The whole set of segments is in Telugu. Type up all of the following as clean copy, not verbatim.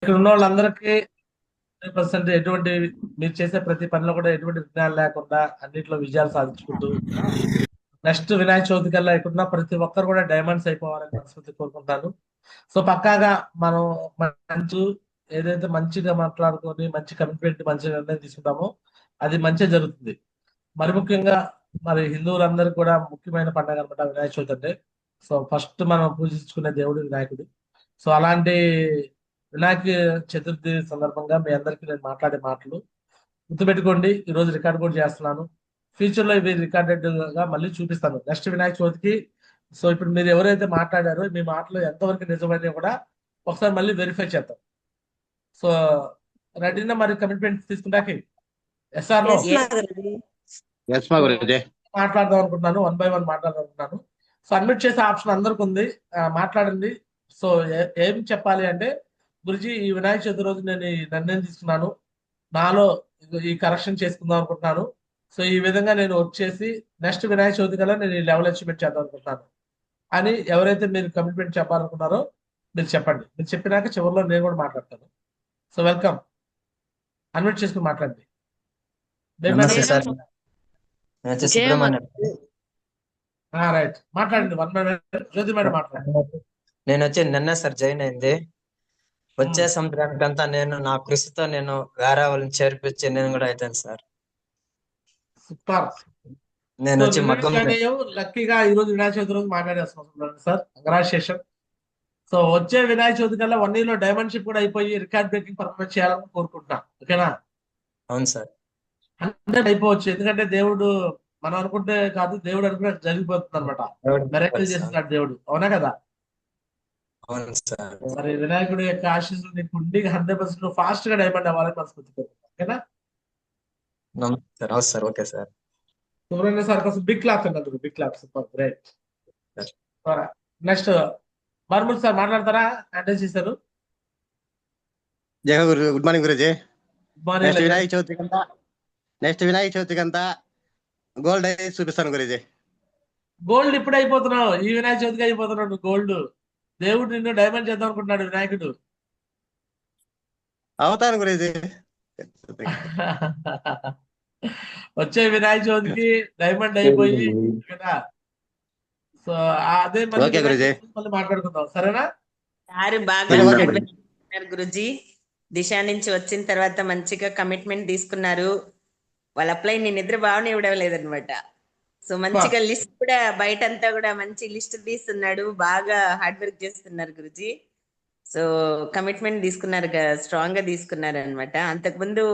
ఇక్కడ ఉన్న వాళ్ళందరికీ 100% ఎటువంటి మీరు చేసే ప్రతి పనిలో కూడా ఎటువంటి విఘ్నాలు లేకుండా అన్నిట్లో విజయాలు సాధించుకుంటూ నెక్స్ట్ వినాయక చవితి కల్లా ఇక్కడున్న ప్రతి ఒక్కరు కూడా డైమండ్స్ అయిపోవాలని మనస్ఫూర్తి కోరుకుంటాను. సో పక్కాగా మనం మంచి ఏదైతే మంచిగా మాట్లాడుకొని మంచి కమిట్మెంట్ మంచి నిర్ణయం తీసుకుంటామో అది మంచిగా జరుగుతుంది. మరి ముఖ్యంగా మరి హిందువులందరికీ కూడా ముఖ్యమైన పండుగ అనమాట వినాయక చవితి అంటే. సో ఫస్ట్ మనం పూజించుకునే దేవుడు వినాయకుడు. సో అలాంటి వినాయక చతుర్థి సందర్భంగా మీ అందరికీ నేను మాట్లాడే మాటలు గుర్తుపెట్టుకోండి. ఈ రోజు రికార్డ్ కూడా చేస్తున్నాను. ఫ్యూచర్ లో ఇవి రికార్డెడ్ గా మళ్ళీ చూపిస్తాను నెక్స్ట్ వినాయక చవితికి. సో ఇప్పుడు మీరు ఎవరైతే మాట్లాడారో మీ మాటలు ఎంతవరకు నిజమైనవి కూడా ఒకసారి మళ్ళీ వెరిఫై చేద్దాం. సో రెడీనా మరి కమిట్మెంట్ తీసుకుంటాకి? Yes or no? Yes Madhuri. Yes మా గురుజీ. మాట్లాడదాం అనుకుంటున్నాను, 1 by 1 మాట్లాడదాం అనుకుంటున్నాను. సో అడ్మిట్ చేసే ఆప్షన్ అందరికి ఉంది, మాట్లాడండి. సో ఏం చెప్పాలి అంటే, గురుజీ ఈ వినాయక చవితి రోజు నేను ఈ నిర్ణయం తీసుకున్నాను, నాలో ఈ కరెక్షన్ చేసుకుందాం అనుకుంటున్నాను. సో ఈ విధంగా నేను వచ్చేసి నెక్స్ట్ వినాయక చవితి కల్లా నేను ఈ లెవెల్ అచీవ్మెంట్ చేద్దాం అనుకుంటున్నాను అని ఎవరైతే మీరు కమిట్మెంట్ చెప్పాలనుకున్నారో మీరు చెప్పండి. మీరు చెప్పినాక చివరిలో నేను కూడా మాట్లాడతాను. సో వెల్కమ్, అన్మిట్ చేసుకుని మాట్లాడండి. నమస్తే సార్. నేను వచ్చి సుబ్రహ్మణ్యం. రైట్, మాట్లాడండి. 1 by 1 జ్యోతి మేడం మాట్లాడండి. నేను వచ్చి నిన్న సార్ జాయిన్ అయింది. వచ్చే సంవత్సరానికంతా నేను నా కృషితో నేను వేరే వాళ్ళని చేర్పించి నేను కూడా అవుతాను సార్. సూపర్. నేను వచ్చి మగ్గం లక్కీగా ఈ రోజు వినాయక చవితి రోజు మాట్లాడేస్తున్నాం సార్, కంగ్రాచులేషన్. సో వచ్చే వినాయక చవితి కల్లా 1 year లో డైమండ్ షిప్ కూడా అయిపోయి రికార్డ్ బ్రేకింగ్ పర్ఫార్మెన్స్ చేయాలని కోరుకుంటున్నాం. ఓకేనా? అవును సార్. 100 అయిపోవచ్చు, ఎందుకంటే దేవుడు మనం అనుకుంటే కాదు, దేవుడు అనుకుంటే జరిగిపోతుంది అనమాట. మెరకల్ చేస్తున్నాడు దేవుడు, అవునా కదా? అవును సార్. మరి వినాయకుడి యొక్క ఆశీస్సులు నీకు ఉండి 100% ఫాస్ట్ గా డైమండ్ అవ్వాలని మనస్ఫూర్తి కోరుకుంటున్నాం. ఓకేనా? సార్ అవును sir. Okay sir. Subrahmanya sir కోసం బిగ్ క్లాప్స్ అన్నారు. Big claps, super, great. Next మర్మూర్ సార్ మాట్లాడతారా? అంటే చేశారు. జయ Guru, good morning Guruji. Next morning. Vinayaka చవితికి అంతా గోల్డ్ అయి చూపిస్తాను గురుజీ. గోల్డ్ ఇప్పుడు అయిపోతున్నావు, ఈ వినాయక చవితికి అయిపోతున్నావు నువ్వు గోల్డ్. దేవుడు నిన్ను డైమండ్ చేద్దాం అనుకుంటున్నాడు వినాయకుడు. అవుతాను గురుజీ. వచ్చే వినాయక చవితికి డైమండ్ అయిపోయి కదా. సో అదే ఓకే గురుజీ. మళ్ళీ మాట్లాడుకుందాం, సరేనా? సార్ బాగా ఓకే. మాట్లాడుతున్నారు గురుజీ. దిశ నుంచి వచ్చిన తర్వాత మంచిగా కమిట్మెంట్ తీసుకున్నారు. వాళ్ళ అప్లై నేను నిద్ర బాగానే ఇవ్వడం లేదనమాట. సో మంచిగా లిస్ట్ కూడా బయటంతా కూడా మంచి లిస్ట్ తీస్తున్నాడు, బాగా హార్డ్ వర్క్ చేస్తున్నారు గురుజీ. సో కమిట్మెంట్ తీసుకున్నారు, స్ట్రాంగ్ గా తీసుకున్నారు అనమాట. అంతకుముందు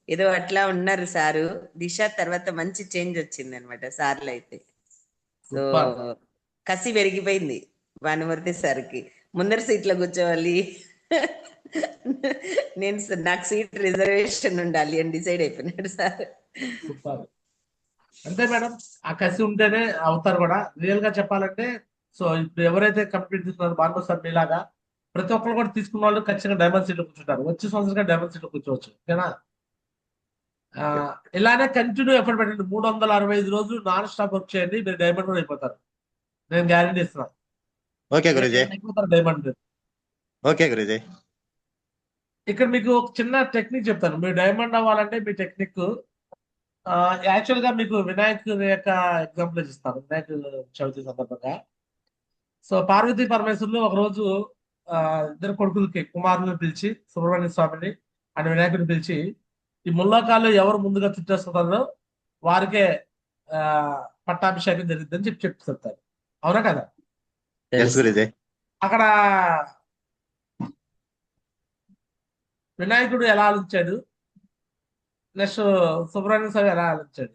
ఏదో అట్లా ఉన్నారు సారు. దిశ తర్వాత మంచి చేంజ్ వచ్చింది అనమాట సార్లు అయితే. సో కసి పెరిగిపోయింది భానుమూర్తి సార్కి. ముందర సీట్లో కూర్చోవాలి, నేను నాకు సీట్ రిజర్వేషన్ ఉండాలి అని డిసైడ్ అయిపోయినాడు సార్. సూపర్. అంతే మేడం, ఆ కసి ఉంటేనే అవుతారు కూడా. రియల్ గా చెప్పాలంటే, సో ఇప్పుడు ఎవరైతే కంప్లీట్ తీసుకున్నారో భానుమూర్తి సార్ మీలాగా ప్రతి ఒక్కరు కూడా తీసుకున్న వాళ్ళు ఖచ్చితంగా డైమండ్ సీట్ లో కూర్చుంటారు. వచ్చే సంవత్సరంగా డైమండ్ సీట్ లో కూర్చోవచ్చు. ఓకేనా? ఇలానే కంటిన్యూ ఎఫర్ట్ పెట్టండి. 365 రోజులు నాన్ స్టాప్ వర్క్ చేయండి, మీరు డైమండ్ కూడా అయిపోతారు. నేను గ్యారెంటీ ఇస్తున్నాను. ఓకే గురుజీ. అయిపోతారు డైమండ్. ఓకే గురుజీ. ఇక్కడ మీకు ఒక చిన్న టెక్నిక్ చెప్తాను. మీరు డైమండ్ అవ్వాలంటే మీ టెక్నిక్ యాక్చువల్ గా మీకు వినాయకుడి యొక్క ఎగ్జాంపుల్ ఇస్తాను. వినాయక చవితి సందర్భంగా సో పార్వతీ పరమేశ్వరులు ఒక రోజు ఇద్దరు కొడుకులకి కుమారులను పిలిచి, సుబ్రహ్మణ్య స్వామిని అండ్ వినాయకుడిని పిలిచి, ఈ ముల్లోకాల్లో ఎవరు ముందుగా చుట్టేస్తున్నారో వారికే పట్టాభిషేకం జరిగిద్దని చెప్తారు. అవునా కదా? అక్కడ వినాయకుడు ఎలా ఆలోచించాడు, నెక్స్ట్ సుబ్రహ్మణ్య స్వామి ఎలా ఆలోచించాడు,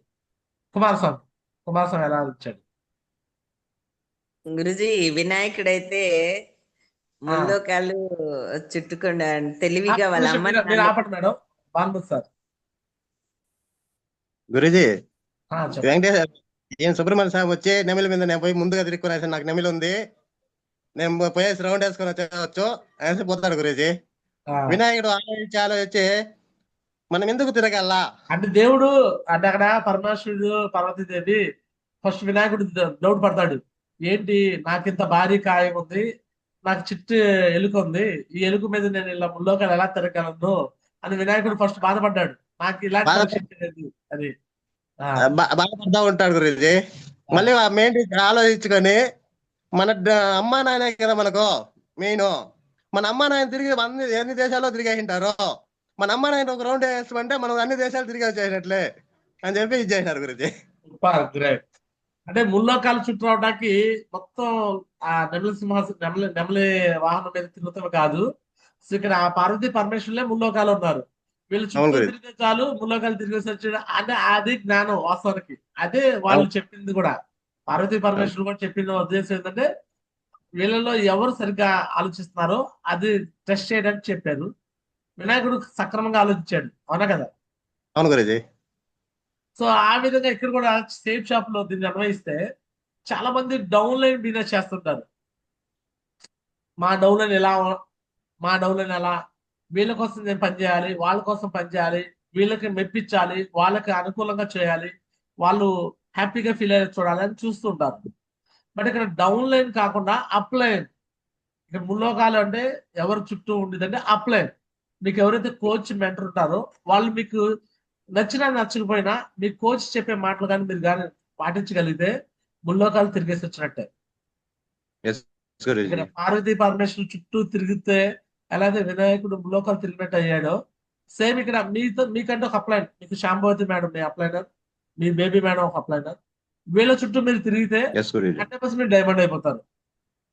కుమారస్వామి ఎలా ఆలోచించాడు? గురుజీ వినాయకుడైతే ముందు కాళ్ళు చుట్టుకుండా తెలివిగా వాళ్ళ అమ్మ ఆపండి మేడం. భానుమూర్తి సార్. గురుజీ, వెంకటేశ్వర ఏం సుబ్రహ్మణ్య స్వామి వచ్చి నెమిలి మీద నేను పోయి ముందుగా తిరుక్కున్నా, నాకు నెమిలి ఉంది, నేను పోయేసి రౌండ్ వేసుకొని వచ్చేవచ్చు అనేసి పోతాడు గురుజీ. వినాయకుడు ఆలోచించి మనం ఎందుకు తిరగల్లా అంటే దేవుడు అంటే అక్కడ పరమేశ్వరుడు పార్వతీదేవి ఫస్ట్ వినాయకుడు డౌట్ పడతాడు. ఏంటి నాకింత భారీ కాయం ఉంది, నాకు చిట్టు ఎలుక ఉంది, ఈ ఎలుక మీద నేను ఇలా ముల్లోకాలు ఎలా తిరగలను అని వినాయకుడు ఫస్ట్ బాధపడ్డాడు. నాకు ఇలాంటి బాధ పరిస్థితి లేదు అది. ఆ, బాధపడతా ఉంటాడు గురూజీ. మళ్ళీ ఆ మెయిన్ ఆలోచించుకొని మన అమ్మా నాయన కదా మనకు మెయిన్. మన అమ్మా నాయన తిరిగి ఎన్ని దేశాల్లో తిరిగేసింటారు, మన అమ్మా నాయన ఒక రౌండ్ వేస్తామంటే మనం అన్ని దేశాలు తిరిగి వచ్చేసినట్లే అని చెప్పి ఇది చేసినారు గురూజీ. Super great. అంటే ముల్లోకాలు చుట్టూ రావడానికి మొత్తం ఆ నెమలి వాహనం మీద తిరుగుతాం కాదు. సో ఇక్కడ ఆ పార్వతీ పరమేశ్వరులే ముల్లోకాలు ఉన్నారు. వీళ్ళు అవును చుట్టూ గురూజీ. తిరిగే చాలు ముల్లోకాలు తిరిగేసి వచ్చి అంటే అది జ్ఞానం వాస్తవానికి. అదే వాళ్ళు చెప్పింది కూడా. పార్వతీ పరమేశ్వరులు కూడా చెప్పిన ఉద్దేశం ఏంటంటే వీళ్ళలో ఎవరు సరిగ్గా ఆలోచిస్తున్నారో అది టెస్ట్ చేయడానికి చెప్పారు. వినాయకుడు సక్రమంగా ఆలోచించాడు, అవునా కదా? అవును గురూజీ. సో ఆ విధంగా ఇక్కడ కూడా సేఫ్ షాప్ లో దీన్ని అన్వయిస్తే చాలా మంది డౌన్ లైన్ బిజినెస్ చేస్తుంటారు. మా డౌన్ లైన్ ఎలా, మా డౌన్ లైన్ ఎలా, వీళ్ళ కోసం నేను పనిచేయాలి, వాళ్ళ కోసం పనిచేయాలి, వీళ్ళకి మెప్పించాలి, వాళ్ళకి అనుకూలంగా చేయాలి, వాళ్ళు హ్యాపీగా ఫీల్ అయ్యే చూడాలి అని చూస్తుంటారు. బట్ ఇక్కడ డౌన్ లైన్ కాకుండా అప్ లైన్. ఇక్కడ ముల్లోకాలు అంటే ఎవరు చుట్టూ ఉండేదంటే అప్ లైన్. మీకు ఎవరైతే కోచ్ మెంటర్ ఉంటారో వాళ్ళు మీకు నచ్చినా నచ్చకపోయినా మీ కోచ్ చెప్పే మాటలు కానీ మీరు కానీ పాటించగలిగితే ముల్లోకాలు తిరిగేసి వచ్చినట్టే. ఎస్ గురూజీ. ఇక్కడ పార్వతీ పరమేశ్వరు చుట్టూ తిరిగితే ఎలాగైతే వినాయకుడు ముల్లోకాలు తిరిగినట్టు అయ్యాడో సేమ్ ఇక్కడ మీకంటే ఒక అప్లైనర్, మీకు శాంభవతి మేడం మీ అప్లైనర్, మీ బేబీ మేడం ఒక అప్లైనర్. వీళ్ళ చుట్టూ మీరు తిరిగితే ఎస్ గురూజీ. 100% మీరు డైమండ్ అయిపోతారు.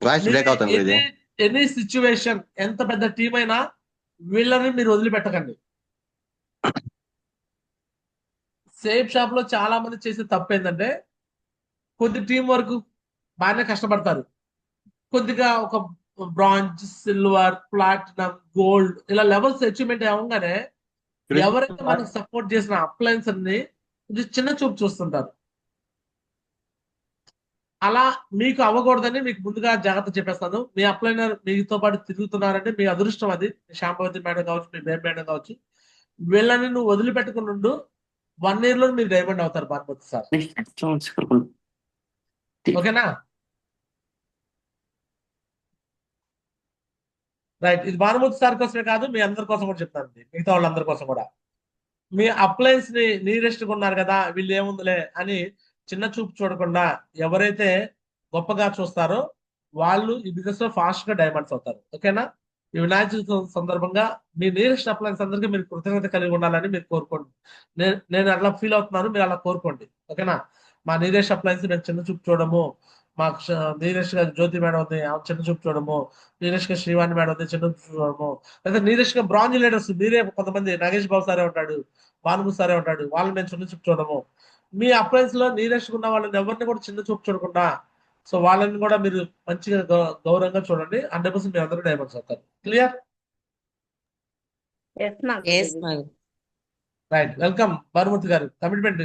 వాయిస్ బ్రేక్ అవుతుంది గురూజీ. ఎనీ సిచ్యువేషన్, ఎంత పెద్ద టీం అయినా వీళ్ళని మీరు వదిలిపెట్టకండి. సేఫ్ షాప్ లో చాలా మంది చేసే తప్పు ఏంటంటే కొద్ది టీం వరకు బాగానే కష్టపడతారు, కొద్దిగా ఒక బ్రాంజ్, సిల్వర్, ప్లాటినం, గోల్డ్ ఇలా లెవెల్స్ అచీవ్మెంట్ అవ్వగానే ఎవరైతే మనకు సపోర్ట్ చేసిన అప్లయన్స్ అన్ని కొంచెం చిన్న చూపు చూస్తుంటారు. అలా మీకు అవ్వకూడదని మీకు ముందుగా జాగ్రత్త చెప్పేస్తాను. మీ అప్లైనర్ మీతో పాటు తిరుగుతున్నారంటే మీ అదృష్టం అది. శాంభవతి మేడం కావచ్చు, మీ బేబీ మేడం కావచ్చు. వీళ్ళని నువ్వు వదిలిపెట్టుకుని ఉండు, 1 year లో మీరు డైమండ్ అవుతారు భానుమతి సార్. ఓకేనా? రైట్. ఇది భానుమతి సార్ కోసమే కాదు, మీ అందరి కోసం కూడా చెప్తాను, మిగతా వాళ్ళందరి కోసం కూడా. మీ అప్లయన్స్ ని నీరెస్ట్ ఉన్నారు కదా, వీళ్ళు ఏముందిలే అని చిన్న చూపు చూడకుండా ఎవరైతే గొప్పగా చూస్తారో వాళ్ళు ఈ బిజినెస్ లో ఫాస్ట్ గా డైమండ్స్ అవుతారు. ఓకేనా? ఈ వినాయక చవితి సందర్భంగా మీ నీరెస్ట్ అప్లయన్స్ అందరికీ మీరు కృతజ్ఞత కలిగి ఉండాలని మీరు కోరుకోండి. నేను అట్లా ఫీల్ అవుతున్నాను, మీరు అలా కోరుకోండి. ఓకేనా? మా నీరెస్ట్ అప్లయన్స్ మేము చిన్న చూపు చూడము, మాకు నీరెస్ట్ గా జ్యోతి మేడం ఉంది ఆమె చిన్న చూపు చూడము, నీరెస్ట్ గా శ్రీవాణి మేడం ఉంది చిన్న చూపు చూడము, లేదా నీరెస్ట్ గా బ్రాంజ్ లీడర్స్ మీరే కొంతమంది, నాగేష్ బాబు సారే ఉంటాడు, భానుము సారే ఉంటాడు, వాళ్ళని మేము చిన్న చూపు చూడము. మీ అప్లయన్స్ లో నీరెస్ట్ ఉన్న వాళ్ళని ఎవరిని కూడా చిన్న చూపు చూడకుండా సో వాళ్ళని కూడా మీరు మంచిగా గౌరవంగా చూడండి. 100% మీరు అందరూ డైమండ్స్ అవుతారు. క్లియర్? రైట్. వెల్కమ్ భానుమూర్తి గారు. కమిట్మెంట్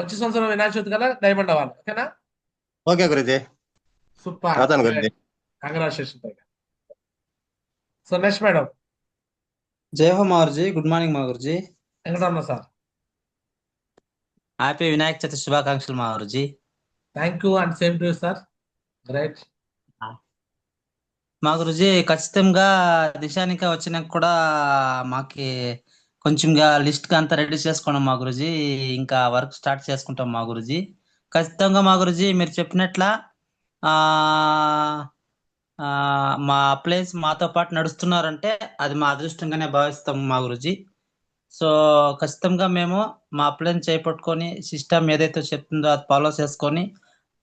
వచ్చే సంవత్సరం వినాయక చవితి కల్లా డైమండ్ అవ్వాలి. ఓకేనా? ఓకే గురూజీ. సూపర్. అవుతాను Guruji. Congratulation. So next madam. జై హో మాగురుజీ. గుడ్ మార్నింగ్ మాగురుజీ. వెంకటరమణ సార్. హ్యాపీ వినాయక చవితి శుభాకాంక్షలు మాగురుజీ. Thank you and same to you sir. Right. మాగురుజీ ఖచ్చితంగా దిశానిక వచ్చినాక కూడా మాకి కొంచెంగా లిస్ట్ అంతా రెడీ చేసుకోండి మా గురుజీ. ఇంకా వర్క్ స్టార్ట్ చేసుకుంటాం మా గురుజీ. ఖచ్చితంగా మా గురుజీ మీరు చెప్పినట్ల మా ప్లేస్ మాతో పాటు నడుస్తున్నారంటే అది మా అదృష్టంగానే భావిస్తాం మా గురుజీ. సో ఖచ్చితంగా మేము మా ప్లాన్ చేపట్టుకొని సిస్టమ్ ఏదైతే చెప్తుందో అది ఫాలో చేసుకొని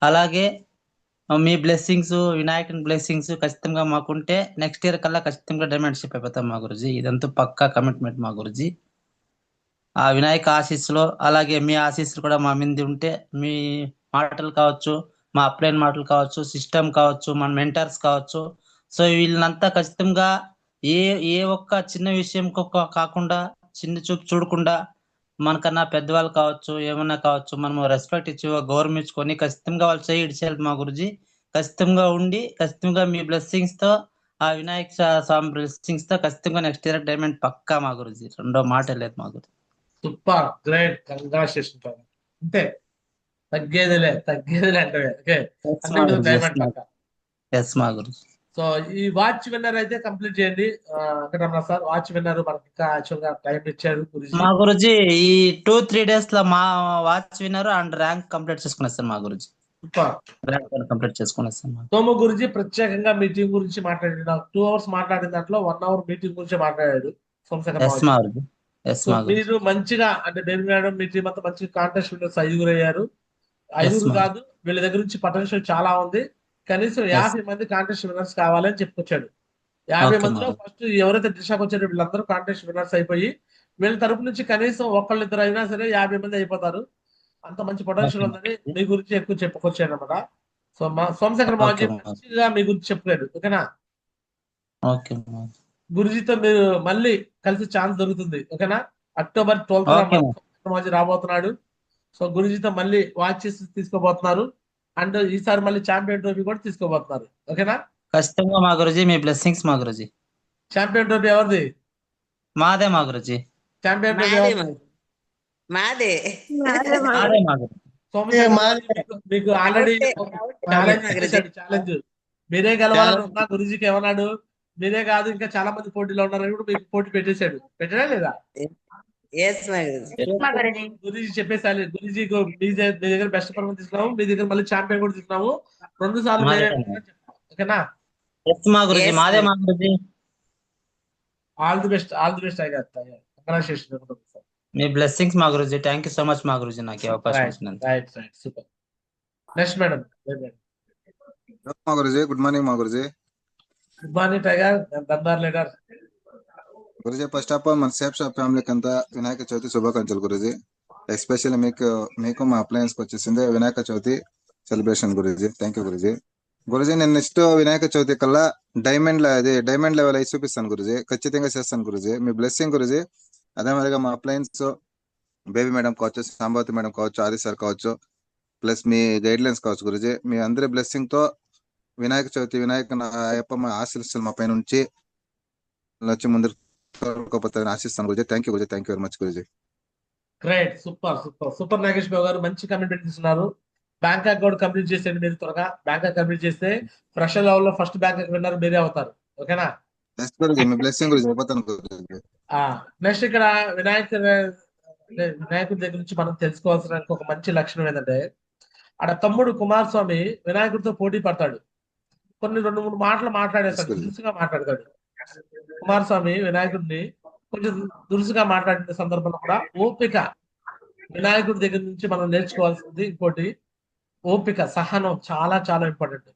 అలాగే మీ బ్లెస్సింగ్స్ వినాయకుని బ్లెస్సింగ్స్ ఖచ్చితంగా మాకుంటే నెక్స్ట్ ఇయర్ కల్లా ఖచ్చితంగా డైమండ్షిప్ అయిపోతాం మా గురుజీ. ఇదంతా పక్కా కమిట్మెంట్ మా గురుజీ. ఆ వినాయక ఆశీస్సులో అలాగే మీ ఆశీస్సులు కూడా మా మీద ఉంటే మీ మాటలు కావచ్చు, మా అప్లైన్ మాటలు కావచ్చు, సిస్టమ్ కావచ్చు, మన మెంటర్స్ కావచ్చు, సో వీళ్ళనంతా ఖచ్చితంగా ఏ ఒక్క చిన్న విషయం కాకుండా చిన్న చూపు చూడకుండా మనకన్నా పెద్దవాళ్ళు కావచ్చు ఏమన్నా కావచ్చు మనము రెస్పెక్ట్ ఇచ్చి గౌరవించుకొని ఖచ్చితంగా వాళ్ళు చేయాలి మా గురుజీ. ఖచ్చితంగా ఉండి ఖచ్చితంగా మీ బ్లెస్సింగ్స్ తో ఆ వినాయక స్వామి బ్లెస్సింగ్స్ తో ఖచ్చితంగా నెక్స్ట్ ఇయర్ డైమండ్ పక్కా మా గురుజీ. రెండో మాట లేదు మా గురుజీ. Super great congratulation. అంతే, తగ్గేదిలే అంటే ఓకే. డైమండ్ పక్క. ఎస్ మా గురుజీ. సో ఈ వాచ్ విన్నర్ అయితే కంప్లీట్ చేయండి వెంకటరమణ సార్. వాచ్ విన్నర్ మనకి ఇంకా యాక్చువల్ గా టైం ఇచ్చారు గురుజీ. మా గురుజీ ఈ 2-3 days లో మా watch winner and rank complete చేసుకునేస్తాను మా గురుజీ. సూపర్. ర్యాంక్ కంప్లీట్ చేసుకునేస్తాను. సోము గురుజీ ప్రత్యేకంగా మీ టీం గురించి మాట్లాడాడు. నాకు 2 hours మాట్లాడిన దాంట్లో 1 hour మీ టీం గురించి మాట్లాడాడు సోమశేఖర్ ఎస్ మా గురుజీ. ఎస్ సో మా గురుజీ. మీరు మంచిగా అంటే బేబీ మేడం మీ టీం అంతా మంచి కాంటెస్ట్ విన్నర్స్ 5 అయ్యారు. 5 ma'am. కాదు, వీళ్ళ దగ్గర నుంచి పొటెన్షియల్ చాలా ఉంది. కనీసం 50 మంది కాంటెస్ట్ విన్నర్స్ కావాలని చెప్పుకొచ్చాడు. 50 Okay, మందిలో ma'am. ఫస్ట్ ఎవరైతే దిశకు వచ్చారో వీళ్ళందరూ కాంటెస్ట్ విన్నర్స్ అయిపోయి వీళ్ళ తరపు నుంచి కనీసం ఒకళ్ళిద్దరు అయినా సరే 50 మంది అయిపోతారు. అంత మంచి పొటెన్షియల్ Okay, ఉందని మీ గురించి ఎక్కువ చెప్పుకొచ్చాడు అనమాట. సో మా సోమశేఖర్ మాజీ Okay, ma'am. మంచిగా మీ గురించి చెప్పలేడు. ఓకేనా? ఓకే మా గురుజీతో మీరు మళ్ళీ కలిసి ఛాన్స్ దొరుకుతుంది. ఓకేనా? October 12th Okay, ma'am. Somashekar మాజీ రాబోతున్నాడు. సో గురుజీతో మళ్ళీ వాచెస్ తీసుకోబోతున్నారు. అండ్ ఈసారి మళ్ళీ ఛాంపియన్ ట్రోఫీ కూడా తీసుకోబోతున్నారు. ఓకేనా? ఖచ్చితంగా మా గురుజీ. మీ బ్లెస్సింగ్స్ మా గురుజీ. ఛాంపియన్ ట్రోఫీ ఎవరిది? మాదే మా గురుజీ. ఛాంపియన్ ట్రోఫీ మాదే ఎవరిది? మాదే మాదే మా గురుజీ. సోమశేఖర్ మాది. మాజీ మీకు ఆల్రెడీ ఛాలెంజ్ చేశాడు. ఛాలెంజ్ మీరే గెలవాలని ఉన్నా గురుజీకి ఏమన్నాడు? మీరే కాదు ఇంకా చాలా మంది పోటీలో ఉన్నారని కూడా మీకు పోటీ పెట్టేశాడు. పెట్టడా లేదా? ఎస్ మా గురుజీ. గురుజీ చెప్పేసాలి. గురుజీకి మీ దగ్గర బెస్ట్ పర్ఫార్మెన్స్ తీసుకున్నాము, మీ దగ్గర మళ్ళీ ఛాంపియన్ కూడా తీసుకున్నాము. 2 సార్లు మాదే. ఓకేనా? ఎస్ మా గురుజీ. Yes, మాదే sir. మా గురుజీ. ఆల్ ది బెస్ట్ అయ్యారు. కంగ్రాచులేషన్. మీ బ్లెస్సింగ్స్ మా Guruji. Thank you so much మా గురుజీ నాకు ఈ అవకాశం ఇచ్చినందుకు. Right super. Next madam. మా గురుజీ. గుడ్ మార్నింగ్ మా గురుజీ. గుడ్ మార్నింగ్ టైగర్, దందార్ leader. Guruji first of all మన సేఫ్ షాప్ ఫ్యామిలీకి అంతా వినాయక చవితి శుభాకాంక్షలు గురుజీ. ఎస్పెషల్లీ మీకు మా అప్లయన్స్ వచ్చేసింది Vinayaka Chavithi celebration Guruji. Thank you Guruji. Guruji నేను నెక్స్ట్ వినాయక చవితి కల్లా డైమండ్ లెవెల్ అయి చూపిస్తాను గురుజీ. ఖచ్చితంగా చేస్తాను గురుజీ. మీ బ్లెస్సింగ్ గురుజీ. అదే మాదిరిగా మా అప్లయన్స్ బేబీ మేడం కావచ్చు, సాంబావతి మేడం కావచ్చు, ఆది సార్ కావచ్చు, ప్లస్ మీ గైడ్ లైన్స్ కావచ్చు గురుజీ. మీ అందరి బ్లెస్సింగ్ తో వినాయక చవితి అయ్యప్ప మా ఆశీస్సులు మా పైన ఉంచి వచ్చి ముందు ఆశిస్తాను Guruji. Thank you Guruji. Thank you very much Guruji. Great. Super Nagesh Babu గారు మంచి కమిట్మెంట్ తీసుకున్నారు. బ్యాంకాక్ కూడా కంప్లీట్ చేసేయండి మీరు త్వరగా. బ్యాంకాక్ కంప్లీట్ చేస్తే ఫ్రెషర్ లెవెల్ లో ఫస్ట్ బ్యాంకాక్ విన్నర్ మీరే అవుతారు. ఓకేనా? గురుజీ మీ బ్లెస్సింగ్ గురించి చెప్పతాను గురుజీ. నెక్స్ట్ ఇక్కడ వినాయకుడి దగ్గర నుంచి మనం తెలుసుకోవాల్సిన ఒక మంచి లక్షణం ఏంటంటే ఆడ తమ్ముడు కుమారస్వామి వినాయకుడితో పోటీ పడతాడు. కొన్ని 2-3 మాటలు మాట్లాడేస్తాడు, దురుసుగా మాట్లాడతాడు. కుమారస్వామి వినాయకుడిని కొంచెం దురుసుగా మాట్లాడిన సందర్భంలో కూడా ఓపిక వినాయకుడి దగ్గర నుంచి మనం నేర్చుకోవాల్సింది. ఇంకోటి ఓపిక, సహనం చాలా చాలా ఇంపార్టెంట్.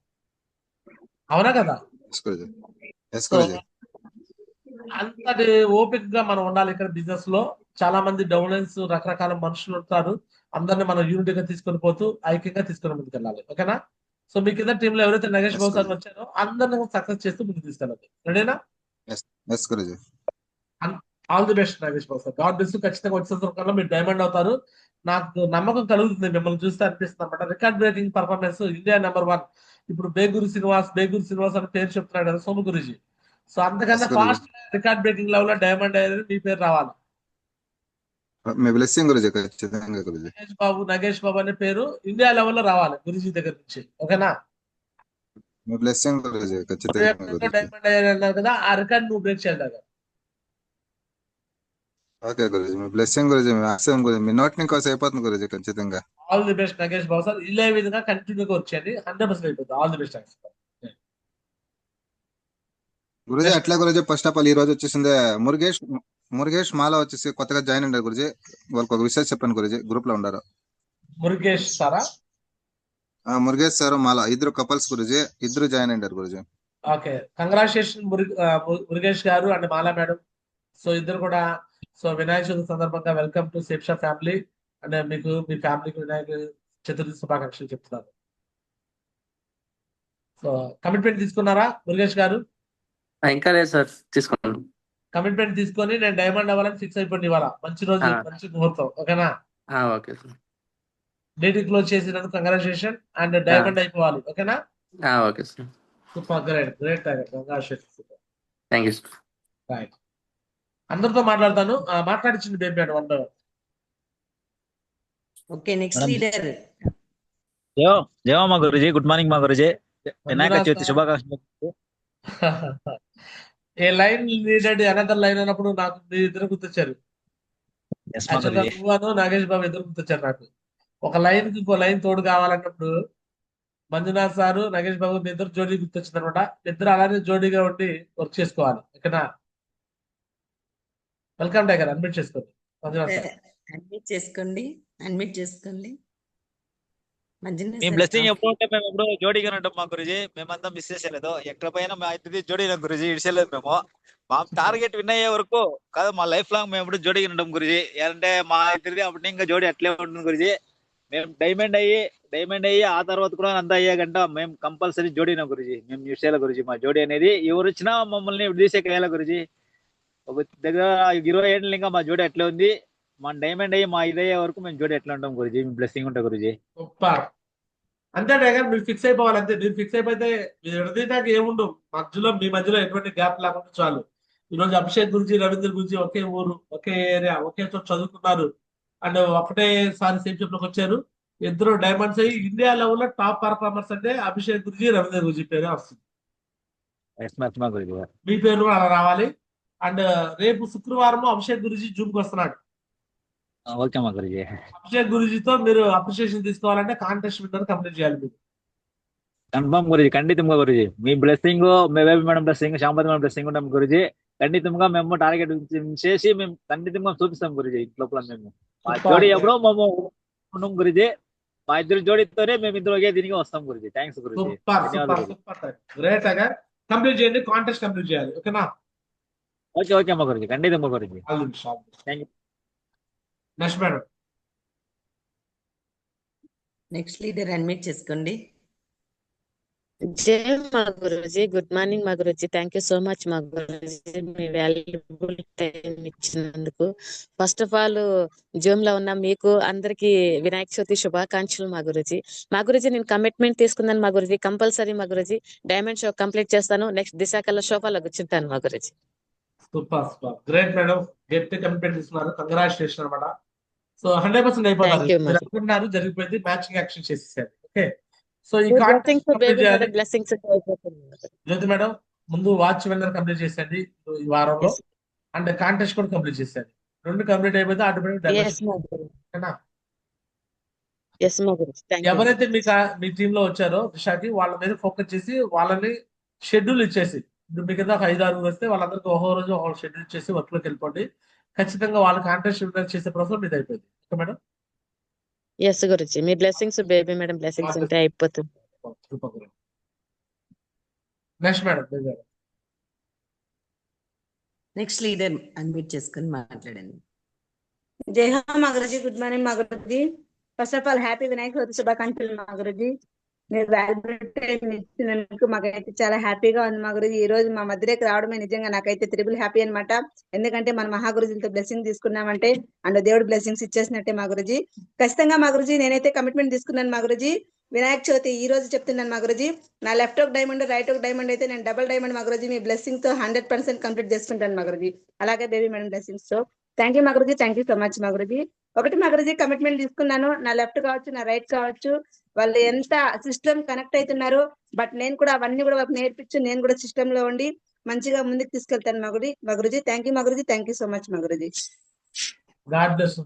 అవునా కదా? అంతటి ఓపికగా మనం ఉండాలి. ఇక్కడ బిజినెస్ లో చాలా మంది డౌన్లైన్స్ రకరకాల మనుషులు ఉంటారు. అందరిని మనం యూనిటీగా తీసుకొని పోతూ ఐక్యంగా తీసుకొని ముందుకు వెళ్ళాలి. ఓకేనా? సో మీ కింద టీంలో ఎవరైతే నగేష్ బాబు సార్ వచ్చారో అందరిని సక్సెస్ చేస్తూ ముందుకు తీసుకెళ్ళాలి. రెడీనా? All the best Nagesh Babu sir. God bless you. ఖచ్చితంగా వచ్చే సందర్భంలో మీరు డైమండ్ అవుతారు. నాకు నమ్మకం కలుగుతుంది మిమ్మల్ని చూస్తే అనిపిస్తుంది అనమాట. Record breaking performance, India number 1. ఇప్పుడు బేగూరు శ్రీనివాస్ అని పేరు చెప్తున్నాడు కదా సోము గురుజీ. సో అంతకన్నా ఫాస్ట్ రికార్డ్ బ్రేకింగ్ లెవెల్ లో డైమండ్ అయ్యేది మీ పేరు రావాలి. మీ బ్లెస్సింగ్ గురుజీ. ఖచ్చితంగా గురుజీ. నగేష్ బాబు అనే పేరు ఇండియా లెవెల్ లో రావాలి గురుజీ దగ్గర నుంచి. ఓకేనా? మీ బ్లెస్సింగ్ గురుజీ. ఖచ్చితంగా డైమండ్ అయ్యారు కదా, ఆ రికార్డ్ నువ్వు బ్రేక్ చేయాలి కదా. ఓకే గురుజీ. మీ బ్లెస్సింగ్ గురుజీ. మీ ఆశయం గురుజీ. మీ నోట్ ని కోసం అయిపోతుంది గురుజీ. ఖచ్చితంగా all the best Nagesh Babu sir. ఇలా విధంగా కంటిన్యూగా వచ్చేది 100% అయిపోతుంది. All the best Guruji. అట్లా గురుజీ ఫస్ట్ ఆఫ్ ఆల్ ఈ రోజు వచ్చేసింది మురుగేష్ మాల వచ్చేసి కొత్తగా జాయిన్ అయ్యారు గురుజీ. వాళ్ళకి ఒక విషయం చెప్పాను గురుజీ. గ్రూప్ లో ఉన్నారు. మురుగేష్ సారా? మురుగేష్ సార్ మాల ఇద్దరు కపుల్స్ గురుజీ. ఇద్దరు జాయిన్ అయ్యారు గురుజీ. ఓకే, కంగ్రాచులేషన్ మురుగేష్ గారు అండ్ మాలా మేడం. సో ఇద్దరు కూడా సో వినాయక చవితి సందర్భంగా welcome to safe shop family. అంటే మీకు మీ ఫ్యామిలీకి వినాయక చతుర్థి శుభాకాంక్షలు చెప్తున్నారు. సో కమిట్మెంట్ తీసుకున్నారా మురుగేష్ గారు? ఇంకా లేదు సార్, తీసుకున్నాను. కమిట్మెంట్ తీసుకొని నేను డైమండ్ అవ్వాలని ఫిక్స్ అయిపోయింది. ఇవాళ మంచి రోజు, మంచి ముహూర్తం. ఓకేనా? Okay sir. డేట్ క్లోజ్ చేసినందుకు కంగ్రాచులేషన్ అండ్ డైమండ్ అయిపోవాలి. ఓకేనా? Okay sir. Super, great congratulation. Thank you sir. Right, అందరితో మాట్లాడతాను. మాట్లాడించింది Baby madam 1 hour. Okay, next leader. జయ మా గురుజీ. గుడ్ మార్నింగ్ మా గురుజీ. వినాయక మంజునాథ్ చవితి సార్ శుభాకాంక్షలు. A line needed another line అన్నప్పుడు నాకు మీ ఇద్దరు గుర్తొచ్చారు. ఎస్ మా యాక్చువల్గా గురుజీ. నువ్వు నాగేష్ బాబు ఇద్దరు గుర్తొచ్చారు నాకు. ఒక లైన్ కి ఇంకో లైన్ తోడు కావాలన్నప్పుడు మంజునాథ్ సారు నాగేష్ బాబు మీ ఇద్దరు జోడీ గుర్తొచ్చింది అనమాట. ఇద్దరు అలానే జోడీగా ఉండి వర్క్ చేసుకోవాలి. ఓకేనా? వెల్కమ్ టైగర్, అడ్మిట్ చేసుకోండి మంజునాథ్ సార్. అడ్మిట్ చేసుకోండి మంజునాథ్ మీ సార్. బ్లెస్సింగ్ ఎప్పుడు ఉంటే మేము ఎప్పుడు జోడీగా ఉంటాం మా గురుజీ. మేమంతా మిస్ చేసేలేదు. ఎక్కడ పైన మా ఇద్దరి జోడీగా గురుజీ ఇడిసేలేదు మేము. మా టార్గెట్ విన్ అయ్యే వరకు కాదు, మా లైఫ్ లాంగ్ మేము ఎప్పుడు జోడీగా ఉంటాం గురుజీ. అంటే మా ఇద్దరిది అప్పుడు ఇంకా జోడీ అట్లే ఉంటుంది గురుజీ. మేము డైమండ్ అయ్యి ఆ తర్వాత కూడా అంతా అయ్యాకంట మేము కంపల్సరీ జోడీనా గురుజీ. మేము చూసేయాలి గురుజీ. మా జోడీ అనేది ఎవరు వచ్చినా మమ్మల్ని విడిసేయాలి గురుజీ. ఒక దగ్గర 20 ఏళ్ళు ఇంకా మా జోడీ అట్లే ఉంది. మా డైమండ్ అయ్యి మా ఇదయ్యే వరకు మేము జోడీ ఎట్లా ఉంటాం గురుజీ. మీ బ్లెస్సింగ్ ఉంటాం గురుజీ. సూపర్. అంతే టైగర్, మీరు ఫిక్స్ అయిపోవాలి. అంతే, మీరు ఫిక్స్ అయిపోతే మీరు విడదీయడానికి ఏముండవు. మీ మధ్యలో ఎటువంటి గ్యాప్ లేకుండా చాలు. ఈ రోజు అభిషేక్ గురించి, రవీంద్ర గురించి ఒకే ఊరు, ఒకే ఏరియా, ఒకే చోట చదువుకున్నారు అండ్ ఒకటేసారి సేమ్ షిప్ లోకి వచ్చారు. ఇద్దరు డైమండ్స్ అయ్యి ఇండియా లెవెల్ లో టాప్ పర్ఫార్మర్స్ అంటే అభిషేక్ గురించి, రవీంద్ర గురించి పేరే వస్తుంది. మా గురుజీ. మీ పేరు కూడా అలా రావాలి. అండ్ రేపు శుక్రవారం అభిషేక్ గురించి జూమ్ కి వస్తున్నాడు. ఓకే మా గురుజీ. అభిషేక్ గురుజీతో మీరు అప్రిషియేషన్ తీసుకోవాలంటే కాంటెస్ట్ విన్నర్ కంప్లీట్ చేయాలి మీరు. కన్ఫర్మ్ గురుజీ, ఖండితంగా గురుజీ. మీ బ్లెస్సింగ్, మీ Baby madam blessing, Sampathi madam blessing ఉంటాం గురుజీ. ఖండితంగా మేము టార్గెట్ చేసి మేము ఖండితంగా చూపిస్తాం గురుజీ. లోపల మేము మా జోడీ ఎప్పుడో మేము ఉన్నాం గురుజీ. మా ఇద్దరు జోడీతోనే మేము ఇద్దరు ఒకే దీనికి వస్తాం గురుజీ. థ్యాంక్స్ గురుజీ. సూపర్ ధన్యవాదాలు సూపర్ సూపర్ గ్రేట్ గా కంప్లీట్ చేయండి. కాంటెస్ట్ కంప్లీట్ చేయాలి. ఓకేనా? ఓకే మా గురుజీ, ఖండితంగా Guruji. Thank you. Next madam. Next leader admit చేసుకోండి. జై మా గురుజీ. గుడ్ మార్నింగ్ మా Guruji. Thank you so much మా గురుజీ, మీ వాల్యుబుల్ టైం ఇచ్చినందుకు. ఫస్ట్ ఆఫ్ ఆల్ జూమ్ లో ఉన్న మీకు అందరికి వినాయక చవితి శుభాకాంక్షలు మా గురుజీ. మా గురుజీ, నేను కమిట్మెంట్ తీసుకున్నాను మా గురుజీ. కంపల్సరీ మా గురుజీ డైమండ్ షో కంప్లీట్ చేస్తాను. నెక్స్ట్ దిశాకల్లో షోఫాలో కూర్చుంటాను మా Guruji. Super super great madam, గట్టి కమిట్మెంట్ తీసుకున్నారు. కంగ్రాచులేషన్ అనమాట. సో 100% అయిపోతారు. మీరు అనుకున్నారు, జరిగిపోయింది. మ్యాచింగ్ యాక్షన్ చేసేసారు. ఓకే, సో ఈ కాంటెస్ట్ కంప్లీట్ చేయాలి. జ్యోతి మేడం, ముందు వాచ్ విన్నర్ కంప్లీట్ చేసేయండి ఈ వారంలో. అండ్ కాంటెస్ట్ కూడా కంప్లీట్ చేసేయండి. రెండు కంప్లీట్ అయిపోతే ఆటోమేటిక్. ఎవరైతే మీ టీమ్ లో వచ్చారో దిశాకి, వాళ్ళ మీద ఫోకస్ చేసి వాళ్ళని షెడ్యూల్ ఇచ్చేసి, మీ కింద 5-6 వస్తే వాళ్ళందరికీ ఒక్కో రోజు ఒక షెడ్యూల్ ఇచ్చేసి వర్క్ లోకి వెళ్ళిపోండి. ఖచ్చితంగా వాళ్ళ కాంటెస్ట్ విన్నర్ చేసే ప్రాసెస్ మీద అయిపోయింది. Okay madam? ఎస్ గురుజీ, మీ బ్లెస్సింగ్స్ బేబీ మేడం బ్లెస్సింగ్స్ ఉంటే అయిపోతుంది. Next madam. Next leader admit చేసుకుని మాట్లాడండి. జై హో మా గురుజీ. గుడ్ మార్నింగ్ మా Guruji. First of all happy Vinayaka Chavithi శుభాకాంక్షలు మా గురుజీ. మీరు వాల్యుబుల్ టైం ఇచ్చినందుకు మాకైతే చాలా హ్యాపీగా ఉంది మా గురుజీ. ఈ రోజు మా మధ్యలోకి రావడమే నిజంగా నాకైతే త్రిబుల్ హ్యాపీ అనమాట. ఎందుకంటే మన మహాగురుజులతో బ్లెస్సింగ్ తీసుకున్నామంటే అండ్ దేవుడు బ్లెస్సింగ్స్ ఇచ్చేసినట్టే మా గురుజీ. ఖచ్చితంగా మా గురుజీ, నేనైతే కమిట్మెంట్ తీసుకున్నాను మా గురుజీ. వినాయక చవితి ఈ రోజు చెప్తున్నాను మా గురుజీ. నా లెఫ్ట్ ఒక డైమండ్, రైట్ ఒక డైమండ్ అయితే నేను డబుల్ డైమండ్ మా గురుజీ. మీ బ్లెస్సింగ్ తో 100% కంప్లీట్ చేసుకుంటాను మా గురుజీ. అలాగే బేబీ మేడం బ్లెస్సింగ్స్ తో. థ్యాంక్ యూ మా Guruji. Thank you so much మా గురుజీ. ఒకటి మా గురుజీ, కమిట్మెంట్ తీసుకున్నాను. నా లెఫ్ట్ కావచ్చు, నా రైట్ కావచ్చు, వాళ్ళు ఎంత సిస్టమ్ కనెక్ట్ అవుతున్నారు. బట్ నేను కూడా అవన్నీ కూడా నేర్పించి నేను కూడా సిస్టమ్ లో ఉండి మంచిగా ముందుకు తీసుకెళ్తాను మా గురుజీ. థ్యాంక్ యూ మా Guruji. Thank you so much మా గురుజీ. గాడ్ బ్లెస్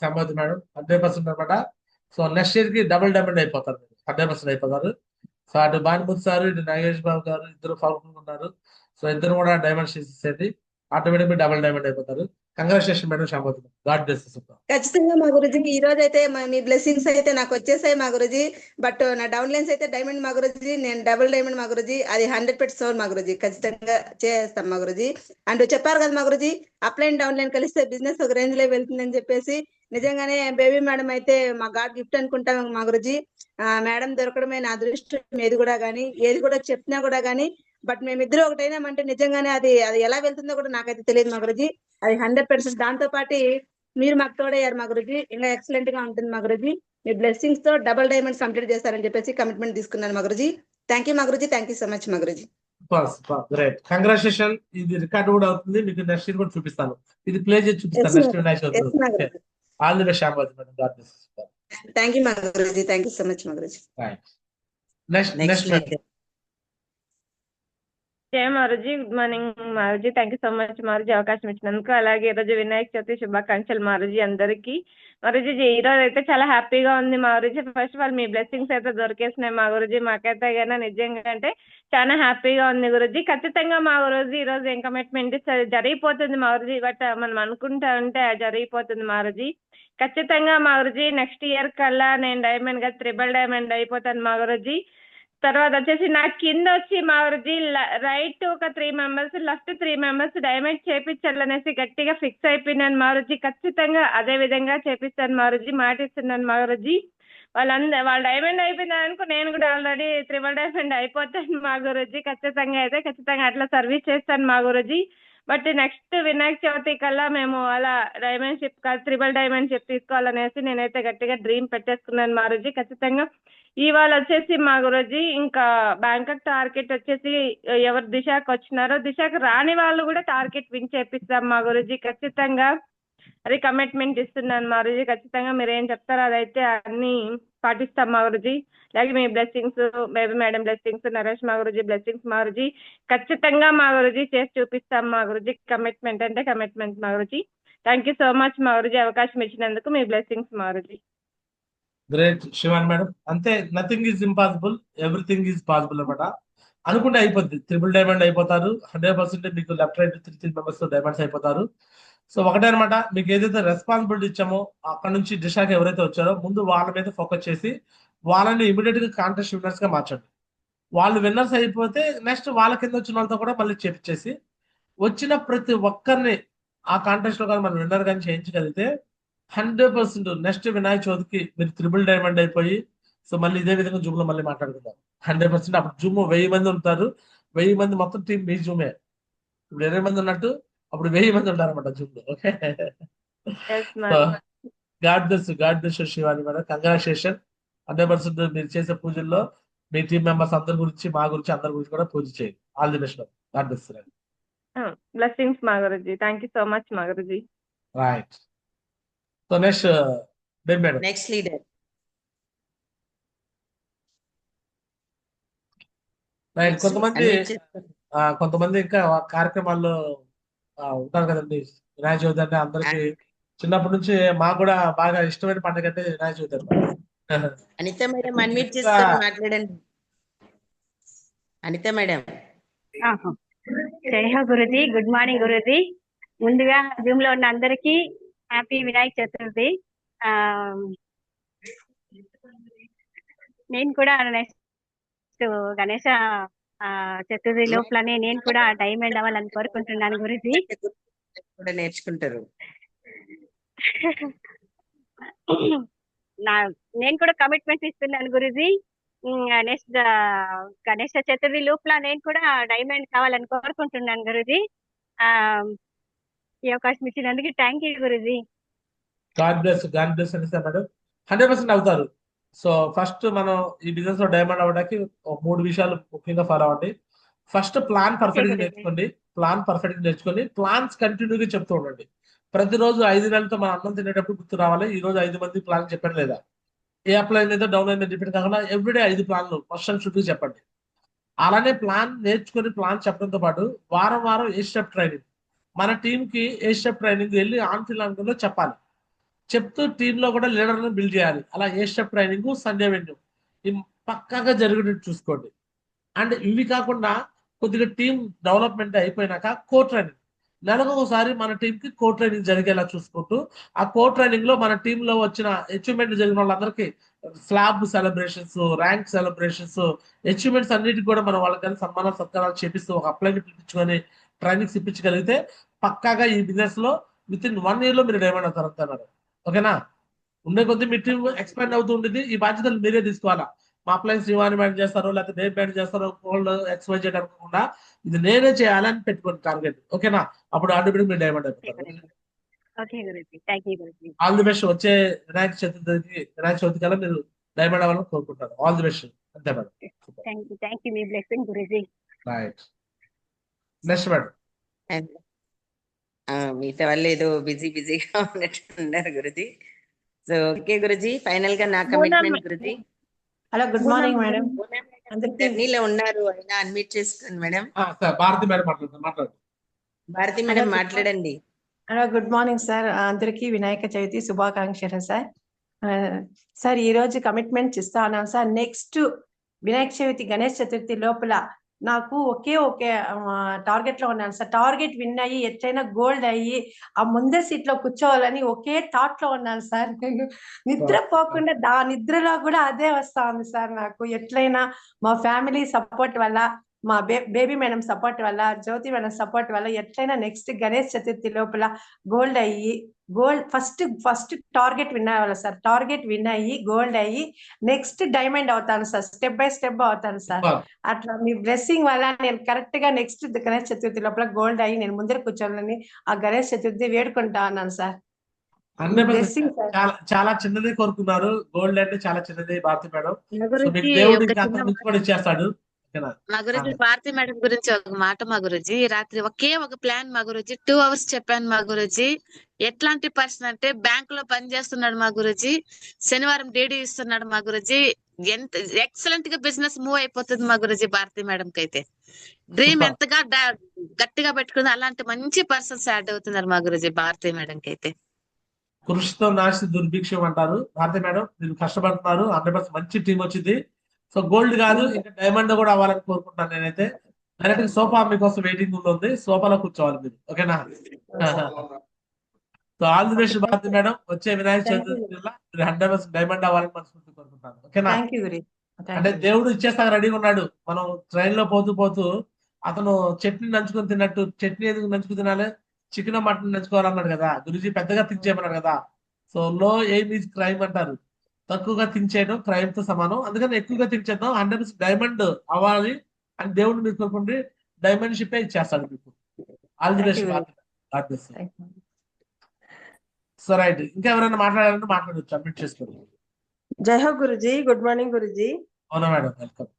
సంబంధం మేడం. 100% అనమాట. సో నెక్స్ట్ ఇయర్ కి డబుల్ డైమండ్ అయిపోతారు. 100% అయిపోతారు. సో అటు భానుమతి సార్, ఇటు నాగేష్ బాబు గారు ఇద్దరు పాల్గొన్నారు. సో ఇద్దరు కూడా డైమండ్ చేసేది ఆటోమేటిక్ డబుల్ డైమండ్ అయిపోతారు. Congratulation madam Sampathi. God bless. ఖచ్చితంగా మా గురుజీ, ఈ రోజు అయితే మీ బ్లెస్సింగ్స్ అయితే నాకు వచ్చేసాయి మా గురుజీ. బట్ నా డౌన్ లైన్స్ అయితే డైమండ్ మా గురుజీ. నేను డబుల్ డైమండ్ మా గురుజీ. అది 100% మా గురుజీ. ఖచ్చితంగా చేస్తాం మా గురుజీ. అండ్ చెప్పారు కదా మా Guruji, up line down line కలిస్తే బిజినెస్ ఒక రేంజ్ లో వెళ్తుందని చెప్పేసి. నిజంగానే బేబీ మేడం అయితే మా గాడ్ గిఫ్ట్ అనుకుంటాం మా గురుజీ. మేడం దొరకడమే నా అదృష్టం. ఏది కూడా గానీ, ఏది కూడా చెప్పినా కూడా గానీ, బట్ మేమిద్దరు ఒకటైనామంటే నిజంగానే అది ఎలా వెళ్తుందో కూడా నాకైతే తెలియదు మా గురుజీ. అది 100%. దాంతో పాటు మీరు మాకు తోడయ్యారు మా గురుజీ. ఇంకా ఎక్సలెంట్ గా ఉంటుంది మా గురుజీ. మీ బ్లెస్సింగ్స్ తో డబుల్ డైమండ్స్ కంప్లీట్ చేస్తారని చెప్పేసి కమిట్మెంట్ తీసుకున్నాను మా గురుజీ. థ్యాంక్ యూ మా Guruji. Thank you so much మా గురుజీ. Great, congratulation. ఇది రికార్డ్ కూడా అవుతుంది. మీకు నెక్స్ట్ ఇయర్ కూడా చూపిస్తాను. ఇది ప్లే చేసి చూపిస్తాను next Vinayaka. All the best Sampathi madam. God bless. Thank you మా Guruji. Thank you so much మా గురుజీ. నెక్స్ట్ జయ మారుజీ, గుడ్ మార్నింగ్ మారుజీ. థ్యాంక్ యూ సో మచ్ మారుజీ అవకాశం ఇచ్చినందుకు. అలాగే ఈరోజు వినాయక చవితి శుభాకాంక్షలు మారుజీ అందరికి. మారుజీ ఈరోజు అయితే చాలా హ్యాపీగా ఉంది మారుజీ. ఫస్ట్ ఆఫ్ ఆల్ మీ బ్లెస్సింగ్స్ అయితే దొరికేసినాయి మా గురుజీ. మాకైతే కన్నా నిజంగా అంటే చాలా హ్యాపీగా ఉంది గురుజీ. ఖచ్చితంగా మా గురుజీ ఈరోజు ఏం కమిట్మెంట్ జరిగిపోతుంది మారుజీ. బట్ మనం అనుకుంటా ఉంటే జరిగిపోతుంది మారుజీ. ఖచ్చితంగా మా గురుజీ నెక్స్ట్ ఇయర్ కల్లా నేను డైమండ్ గా 3 డైమండ్ అయిపోతాను మా గురుజీ. తర్వాత వచ్చేసి నా కింద వచ్చి మా గురుజీ రైట్ ఒక 3 మెంబర్స్, లెఫ్ట్ 3 మెంబర్స్ డైమండ్ చేపించాలనేసి గట్టిగా ఫిక్స్ అయిపోయినాను మా గురుజీ. ఖచ్చితంగా అదే విధంగా చేపిస్తాను మా గురుజీ, మాటిస్తున్నాను మా గురుజీ. వాళ్ళ డైమండ్ అయిపోయిందనుకో నేను కూడా ఆల్రెడీ 3 డైమండ్ అయిపోతాను మా గురుజీ. ఖచ్చితంగా అట్లా సర్వీస్ చేస్తాను మా గురుజీ. బట్ నెక్స్ట్ వినాయక చవితి కల్లా మేము అలా డైమండ్ షిప్ కాదు 3 డైమండ్ షిప్ తీసుకోవాలనేసి నేనైతే గట్టిగా డ్రీమ్ పెట్టేసుకున్నాను మా గురుజీ. ఖచ్చితంగా ఇవాళ వచ్చేసి మా గురుజీ ఇంకా బ్యాంకాక్ టార్గెట్ వచ్చేసి ఎవరు దిశకు వచ్చినారో దిశకు రాని వాళ్ళు కూడా టార్గెట్ విన్ చేపిస్తాం మా గురుజీ. ఖచ్చితంగా అది కమిట్మెంట్ ఇస్తున్నాను మా గురుజీ. ఖచ్చితంగా మీరు ఏం చెప్తారో అదైతే అన్ని పాటిస్తాం మా గురుజీ. అలాగే మీ blessings, Baby madam blessings, Naresh మా గురుజీ బ్లెస్సింగ్స్ మా గురుజీ. ఖచ్చితంగా మా గురుజీ చేసి చూపిస్తాం మా గురుజీ. కమిట్మెంట్ అంటే కమిట్మెంట్ మా Guruji. Thank you so much మా గురుజీ అవకాశం ఇచ్చినందుకు. మీ బ్లెస్సింగ్స్ మా గురుజీ. Great Shivani madam. అంతే, nothing is impossible, everything is possible అనమాట. అనుకుంటే అయిపోద్ది. 3 డైమండ్ అయిపోతారు 100%. మీకు లెఫ్ట్ రైట్ 3 మెంబర్స్ డైమండ్స్ అయిపోతారు. సో ఒకటే అనమాట, మీకు ఏదైతే రెస్పాన్సిబిలిటీ ఇచ్చామో అక్కడ నుంచి దిశకి ఎవరైతే వచ్చారో ముందు వాళ్ళ మీద ఫోకస్ చేసి వాళ్ళని ఇమీడియట్ గా కాంటెస్ట్ విన్నర్స్ గా మార్చండి. వాళ్ళు విన్నర్స్ అయిపోతే నెక్స్ట్ వాళ్ళ కింద వచ్చిన వాళ్ళతో కూడా మళ్ళీ చేపించేసి వచ్చిన ప్రతి ఒక్కరిని ఆ కాంటెస్ట్ లో కానీ మనం విన్నర్ కానీ చేయించగలిగితే 100% నెక్స్ట్ వినాయక చవితికి మీరు 3 డైమండ్ అయిపోయి సో మళ్ళీ ఇదే విధంగా జూమ్ లో మళ్ళీ మాట్లాడుకుందాం. 100% అప్పుడు జూమ్ 1000 మంది ఉంటారు. 1000 మంది మొత్తం టీం మీ జూమే. ఇప్పుడు 20 మంది ఉన్నట్టు అప్పుడు 1000 మంది ఉంటారు అనమాట జూమ్ లో. Okay, God bless Shivani madam. Congratulation. 100% మీరు చేసే పూజల్లో మీ టీం మెంబర్స్ అందరి గురించి, మా గురించి, అందరి గురించి కూడా పూజ చేయండి. All the best. God bless. Blessings మా Guruji. Thank you so much మా Guruji. Right. So next Baby madam. Next leader. Right. కొంతమంది ఇంకా కార్యక్రమాల్లో ఉంటారు కదండి. వినాయక చవితి అంటే అందరికి చిన్నప్పటి నుంచి మాకు కూడా బాగా ఇష్టమైన పండుగ అంటే వినాయక చవితి అనమాట. అనిత మేడం అన్మ్యూట్ చేసుకొని మాట్లాడండి. అనిత మేడం. జై హో గురుజీ. Good morning Guruji. ముందుగా జూమ్ లో ఉన్న అందరికి హ్యాపీ వినాయక చతుర్థి. నేను కూడా నెక్స్ట్ గణేష చతుర్థి లోపలనే నేను కూడా డైమండ్ అవ్వాలని కోరుకుంటున్నాను గురుజీ. కూడా నేర్చుకుంటారు. నేను కూడా కమిట్మెంట్ ఇస్తున్నాను గురుజీ. నెక్స్ట్ గణేష చతుర్థి లోపల నేను కూడా డైమండ్ కావాలని కోరుకుంటున్నాను గురుజీ. ఈ అవకాశం ఇచ్చినందుకు thank you Guruji. God bless అనేసి మేడం. 100% అవుతారు. సో ఫస్ట్ మనం ఈ బిజినెస్ లో డైమండ్ అవ్వడానికి 3 విషయాలు ముఖ్యంగా ఫాలో అవ్వండి. ఫస్ట్ ప్లాన్ పర్ఫెక్ట్ గా నేర్చుకోండి. ప్లాన్స్ కంటిన్యూగా చెప్తూ ఉండండి. ప్రతిరోజు 5 నెలలతో మనం అన్నం తినేటప్పుడు గుర్తు రావాలి. ఈ రోజు 5 మంది ప్లాన్ చెప్పండి, లేదా ఏ అప్ లైన్ మీద డౌన్ లైన్ మీద డిపెండ్ కాకుండా ఎవ్రీడే 5 ప్లాన్లు ఫస్ట్ అండ్ షుడ్ చెప్పండి. అలానే ప్లాన్ నేర్చుకొని ప్లాన్ చెప్పడంతో పాటు వారం ఏ స్టెప్ ట్రైనింగ్, మన టీమ్ కి ఏ స్టెప్ ట్రైనింగ్ వెళ్ళి ఆన్ ఫీల్డ్ అనుకుందో చెప్పాలి. చెప్తూ టీంలో కూడా లీడర్లను బిల్డ్ చేయాలి. అలా ఏ స్టెప్ ట్రైనింగ్, సండే వెన్యూ పక్కాగా జరిగేటట్టు చూసుకోండి. అండ్ ఇవి కాకుండా కొద్దిగా టీం డెవలప్మెంట్ అయిపోయినాక కోర్ ట్రైనింగ్, నెలకు ఒకసారి మన టీం కి కోర్ ట్రైనింగ్ జరిగేలా చూసుకుంటూ ఆ కోర్ ట్రైనింగ్ లో మన టీంలో వచ్చిన అచీవ్మెంట్ జరిగిన వాళ్ళందరికీ slab celebrations, rank celebrations, achievements అన్నిటికి కూడా మనం వాళ్ళకి సన్మానాలు సత్కారాలు చేపిస్తూ ఒక అప్లైని పిలిపించుకొని ట్రైనింగ్స్ ఇప్పించగలిగితే పక్కాగా ఈ బిజినెస్ లో విత్ ఇన్ 1 year లో మీరు డైమండ్ అవుతారు అంటున్నారు. ఓకేనా? ఉండే కొద్ది మీ టీం ఎక్స్పాండ్ అవుతూ ఉంటుంది. ఈ బాధ్యతలు మీరే తీసుకోవాలా. మా అప్లైన్స్ శ్రీవాణి మేడం చేస్తారో లేకపోతే బేబీ మేడం చేస్తారో గోల్డ్ XYZ అనుకోకుండా ఇది నేనే చేయాలని పెట్టుకోండి టార్గెట్. ఓకేనా? అప్పుడు ఆటోమేటిక్ మీరు డైమండ్ అయిపోతారు. All the best. వచ్చే వినాయక చవితి కల్లా మీరు డైమండ్ అవ్వాలని కోరుకుంటారు. All the best. అంతే మేడం. రైట్. Next madam. మిగతా వాళ్ళు ఏదో బిజీగా ఉన్నట్టున్నారు Guruji. So okay Guruji, final గా నా commitment Guruji. Hello, good morning madam. జర్నీలో ఉన్నారు, అయినా అన్మ్యూట్ చేసుకోండి మేడం. సార్ భారతి మేడం మాట్లాడు. భారతి మేడం మాట్లాడండి. గుడ్ మార్నింగ్ సార్, అందరికీ వినాయక చవితి శుభాకాంక్షలు సార్. సార్ ఈ రోజు కమిట్మెంట్ ఇస్తా ఉన్నాను సార్. నెక్స్ట్ వినాయక చవితి గణేష్ చతుర్థి లోపల నాకు ఒకే టార్గెట్ లో ఉన్నాను సార్. టార్గెట్ విన్ అయ్యి ఎట్లయినా గోల్డ్ అయ్యి ఆ ముందర సీట్ లో కూర్చోవాలని ఒకే థాట్ లో ఉన్నాను సార్. నేను నిద్రపోకుండా నిద్రలో కూడా అదే వస్తా ఉంది సార్. నాకు ఎట్లయినా మా ఫ్యామిలీ సపోర్ట్ వల్ల, మా బేబీ మేడం సపోర్ట్ వల్ల, జ్యోతి మేడం సపోర్ట్ వల్ల ఎట్లయినా నెక్స్ట్ గణేష్ చతుర్థి లోపల గోల్డ్ అయ్యి ఫస్ట్ టార్గెట్ విన్ అవ్వాలి సార్. టార్గెట్ విన్ అయ్యి గోల్డ్ అయ్యి నెక్స్ట్ డైమండ్ అవుతాను సార్. స్టెప్ బై స్టెప్ అవుతాను సార్. అట్లా మీ బ్లెస్సింగ్ వల్ల నేను కరెక్ట్ గా నెక్స్ట్ గణేష్ చతుర్థి లోపల గోల్డ్ అయ్యి నేను ముందర కూర్చోవాలని ఆ గణేష్ చతుర్థి వేడుకుంటా ఉన్నాను సార్. చాలా చిన్నది కోరుకున్నారు. గోల్డ్ అంటే చాలా చిన్నది భారతి మేడం. సో మీకు దేవుడు ఇంకా అంత మించి కూడా ఇచ్చేస్తాడు. మా గురించి భారతి మేడం గురించి ఒక మాట మా గురించి. రాత్రి ఒక ప్లాన్ మా గురించి 2 hours చెప్పాను మా గురించి. ఎట్లాంటి పర్సన్ అంటే బ్యాంక్ లో పని చేస్తున్నాడు మా గురించి, శనివారం డేడీ ఇస్తున్నాడు మా గురించి. ఎంత ఎక్సలెంట్ గా బిజినెస్ మూవ్ అయిపోతుంది మా గురించి. భారతి మేడం కి అయితే డ్రీమ్ ఎంతగా గట్టిగా పెట్టుకుంది, అలాంటి మంచి పర్సన్స్ యాడ్ అవుతున్నారు మా గురించి భారతి మేడం కి అయితే. కృషితో నాశి దుర్భిక్షం అంటారు. భారతి మేడం మీరు కష్టపడుతున్నారు. 100% మంచి టీం వచ్చింది. సో గోల్డ్ కాదు ఇంకా డైమండ్ కూడా అవ్వాలని కోరుకుంటున్నాను నేనైతే. డైరెక్ట్ సోఫా మీకోసం వెయిటింగ్ ఉంది, సోఫాలో కూర్చోవాలి మీరు. ఓకేనా? So all the best Bharathi madam. వచ్చే వినాయక చవితి 100% డైమండ్ అవ్వాలని మనస్ఫూర్తి కోరుకుంటాను. ఓకేనా? అంటే దేవుడు ఇచ్చేస్తాక రెడీగా ఉన్నాడు. మనం ట్రైన్ లో పోతూ అతను చట్నీ నంచుకొని తిన్నట్టు, చట్నీ ఎందుకు నంచుకు తినాలి, చికెన్ మటన్ నంచుకోవాలన్నాడు కదా గురుజీ. పెద్దగా థింక్ చేయమన్నాడు కదా. సో లో ఎయిమ్ ఈజ్ క్రైమ్ అంటారు. తక్కువగా థింక్ చేయడం క్రైమ్ తో సమానం. అందుకని ఎక్కువగా థింక్ చేద్దాం. 100% డైమండ్ అవ్వాలి అని దేవుడు మీరు కోరుకుంటే డైమండ్ షిప్ ఇచ్చేస్తాడు మీకు. All the best. So right, ఇంకా ఎవరైనా మాట్లాడాలంటే మాట్లాడచ్చు, అడ్మిట్ చేసుకోండి. జై హో గురుజీ. Good morning Guruji. అవునా మేడం, వెల్కమ్.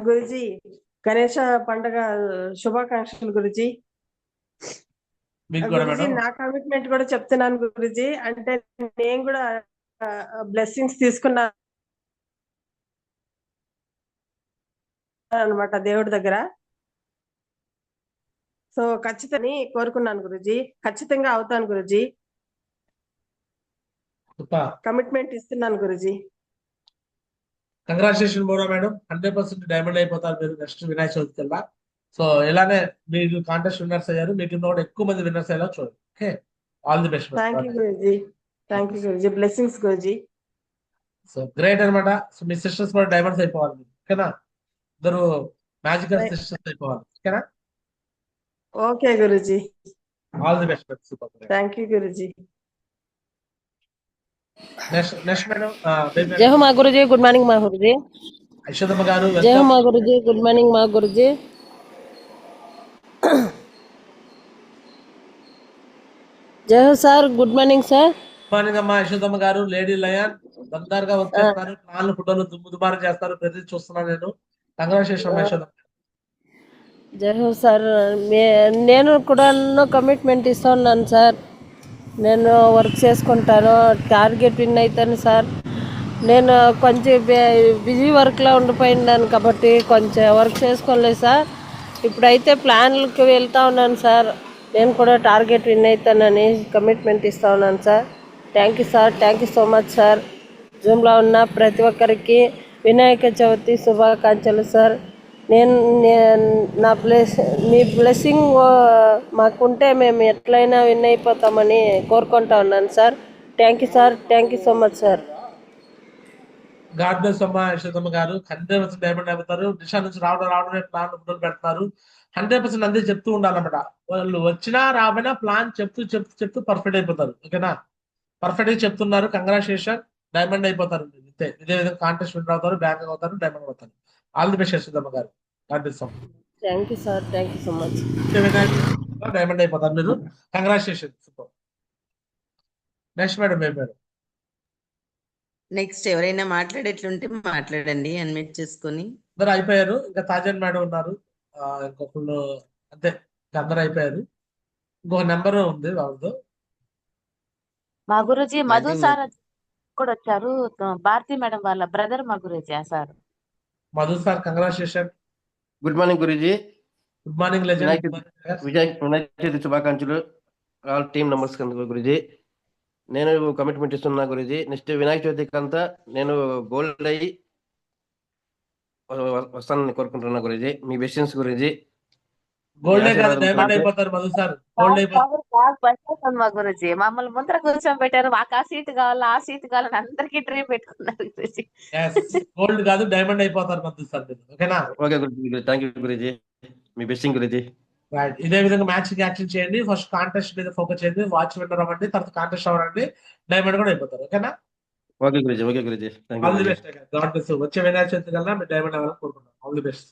గురుజీ గణేష పండుగ శుభాకాంక్షలు గురుజీ. గురుజీ నా కమిట్మెంట్ కూడా చెప్తున్నాను గురుజీ. అంటే నేను కూడా బ్లెస్సింగ్స్ తీసుకున్నా అనమాట దేవుడి దగ్గర. సో ఖచ్చితంగా కోరుకున్నాను గురుజీ. ఖచ్చితంగా అవుతాను గురుజీ. కమిట్మెంట్ ఇస్తున్నాను guruji. Congratulation Bora madam. 100% diamond అయిపోతారు మీరు నెక్స్ట్ వినాయక చవితి కల్లా. సో ఇలానే మీరు కాంటెస్ట్ విన్నర్స్ అయ్యారు. మీకు కూడా ఎక్కువ మంది విన్నర్స్ అయ్యేలా చూడండి. Okay, all the best. Thank you Guruji. Thank you Guruji. Blessings Guruji. So great అనమాట. సో మీ సిస్టర్స్ కూడా డైమండ్స్ అయిపోవాలి మీరు. ఓకేనా? ఇద్దరు మ్యాజికల్ సిస్టర్స్ అయిపోవాలి. ఓకేనా? Okay Guruji. All the best. Super. Thank you Guruji. Next madam. జై హో మా గురుజీ. గుడ్ మార్నింగ్ మా గురుజీ. యశోదమ్మ గారు. జై హో మా గురుజీ. గుడ్ మార్నింగ్ మా గురుజీ. జై హో sir. Good morning sir. Good morning అమ్మా యశోదమ్మ గారు. లేడీ లయన్ బంగారుగా వచ్చేస్తారు. ప్లాన్లు ఫోటోలు దుమ్ముదుమారు చేస్తారు. ప్రతి చూస్తున్నాను నేను. కంగ్రాచులేషన్ యశోదమ్మ. జై హో సార్. నేను కూడా కమిట్మెంట్ ఇస్తా ఉన్నాను సార్. నేను వర్క్ చేసుకుంటాను, టార్గెట్ విన్ అవుతాను సార్. నేను కొంచెం బిజీ వర్క్లో ఉండిపోయినాను కాబట్టి కొంచెం వర్క్ చేసుకోలేదు సార్. ఇప్పుడైతే ప్లాన్లకు వెళ్తా ఉన్నాను సార్. నేను కూడా టార్గెట్ విన్ అవుతానని కమిట్మెంట్ ఇస్తా ఉన్నాను sir. Thank you sir. Thank you so much sir. జూమ్లో ఉన్న ప్రతి ఒక్కరికి వినాయక చవితి శుభాకాంక్షలు సార్. మీ బ్లెస్సింగ్ మాకుంటే మేము ఎట్లయినా విన్ అయిపోతామని కోరుకుంటా ఉన్నాను sir. Thank you sir. Thank you so much sir. God bless అమ్మా యశోదమ్మ గారు. 100% డైమండ్ అయిపోతారు. దిశ నుంచి రావడమే ప్లాన్ ఫోటోలు పెడతారు. 100% అంతే చెప్తూ ఉండాలన్నమాట. వాళ్ళు వచ్చినా రాబోయినా ప్లాన్ చెప్తూ పర్ఫెక్ట్ అయిపోతారు. ఓకేనా? పర్ఫెక్ట్ గా చెప్తున్నారు. కంగ్రాచులేషన్. డైమండ్ అయిపోతారు. ఇదే విధంగా కాంటెస్ట్ విన్ అవుతారు, బ్యాంక్ అవుతారు, డైమండ్ అవుతారు. ఆల్ ది బెస్ట్ యశోదమ్మ గారు. Thank you sir. Thank you so much. Diamond అయిపోతారు మీరు. Congratulation. Super. Next madam. Madam next ఎవరైనా మాట్లాడేట్లుంటే మాట్లాడండి, అన్మ్యూట్ చేసుకొని. అందరు అయిపోయారు. ఇంకా తాజన్ మేడం ఉన్నారు. ఇంకొకళ్ళు అంతే. అందరు అయిపోయారు. ఇంకొక నెంబర్ ఉంది వాళ్ళతో. మా గురుజీ మధు సార్ కూడా వచ్చారు. భారతి మేడం వాళ్ళ బ్రదర్ మా Guruji sir. Madhu sir congratulation. Good morning Guruji. Good morning legend. Vinayaka Chavithi శుభాకాంక్షలు ఆల్ టీమ్ మెంబర్స్ గురూజీ. నేను కమిట్మెంట్ ఇస్తున్నా గురూజీ. నెక్స్ట్ వినాయక చవితికి అంతా నేను గోల్డ్ అయ్యి వస్తానని కోరుకుంటున్నా గురూజీ. మీ బెస్టిన్స్ గురూజీ. గోల్డ్ డైమండ్ అయిపోతారు మధు సార్. గోల్డ్ అయిపోతారు మా గురుజీ. మమ్మల్ని ముందర కూర్చోబెట్టారు. మాకు ఆ సీట్ కావాలి, ఆ సీట్ కావాలని అందరికీ డ్రీమ్ పెట్టుకున్నారు గురుజీ. గోల్డ్ కాదు డైమండ్ అయిపోతారు మధు సార్. ఓకేనా? Okay Guruji. Thank you Guruji. మీ బెస్టింగ్ గురూజీ. రైట్. ఇదే విధంగా మ్యాచ్ యాక్షన్ చేయండి. ఫస్ట్ కాంటెస్ట్ మీద ఫోకస్ చేయండి. వాచ్ విన్నర్ అవ్వండి, తర్వాత కాంటెస్ట్ అవ్వండి, డైమండ్ కూడా అయిపోతారు. ఓకేనా? Okay Guruji. Okay Guruji. All the best. God bless. వచ్చే వినాయక చవితి కల్లా మీరు డైమండ్ అవ్వాలని కోరుకుంటున్నాం. All the best.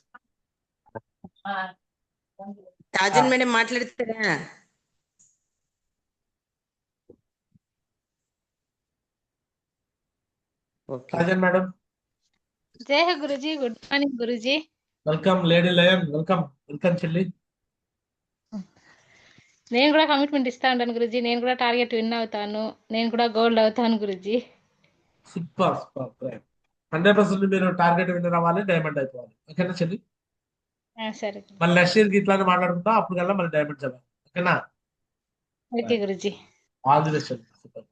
Rajan madam మాట్లాడుతారా? రాజన్ మేడం. జై హో Guruji. Good morning Guruji. Welcome lady lion. Welcome చెల్లి. నేను కూడా కమిట్మెంట్ ఇస్తా ఉంటాను గురుజీ. నేను కూడా టార్గెట్ విన్ అవుతాను. నేను కూడా గోల్డ్ అవుతాను గురుజీ. సూపర్ 100% మీరు టార్గెట్ విన్నర్ అవ్వాలి, డైమండ్ అయిపోవాలి. ఓకేనా చెల్లి? సరే. మళ్ళీ నెక్స్ట్ ఇయర్ కి ఇట్లానే మాట్లాడుకుంటాం. అప్పుడు కల్లా మళ్ళీ డైమండ్ చదవాలి. ఓకేనా? Okay Guruji. All the best. Super.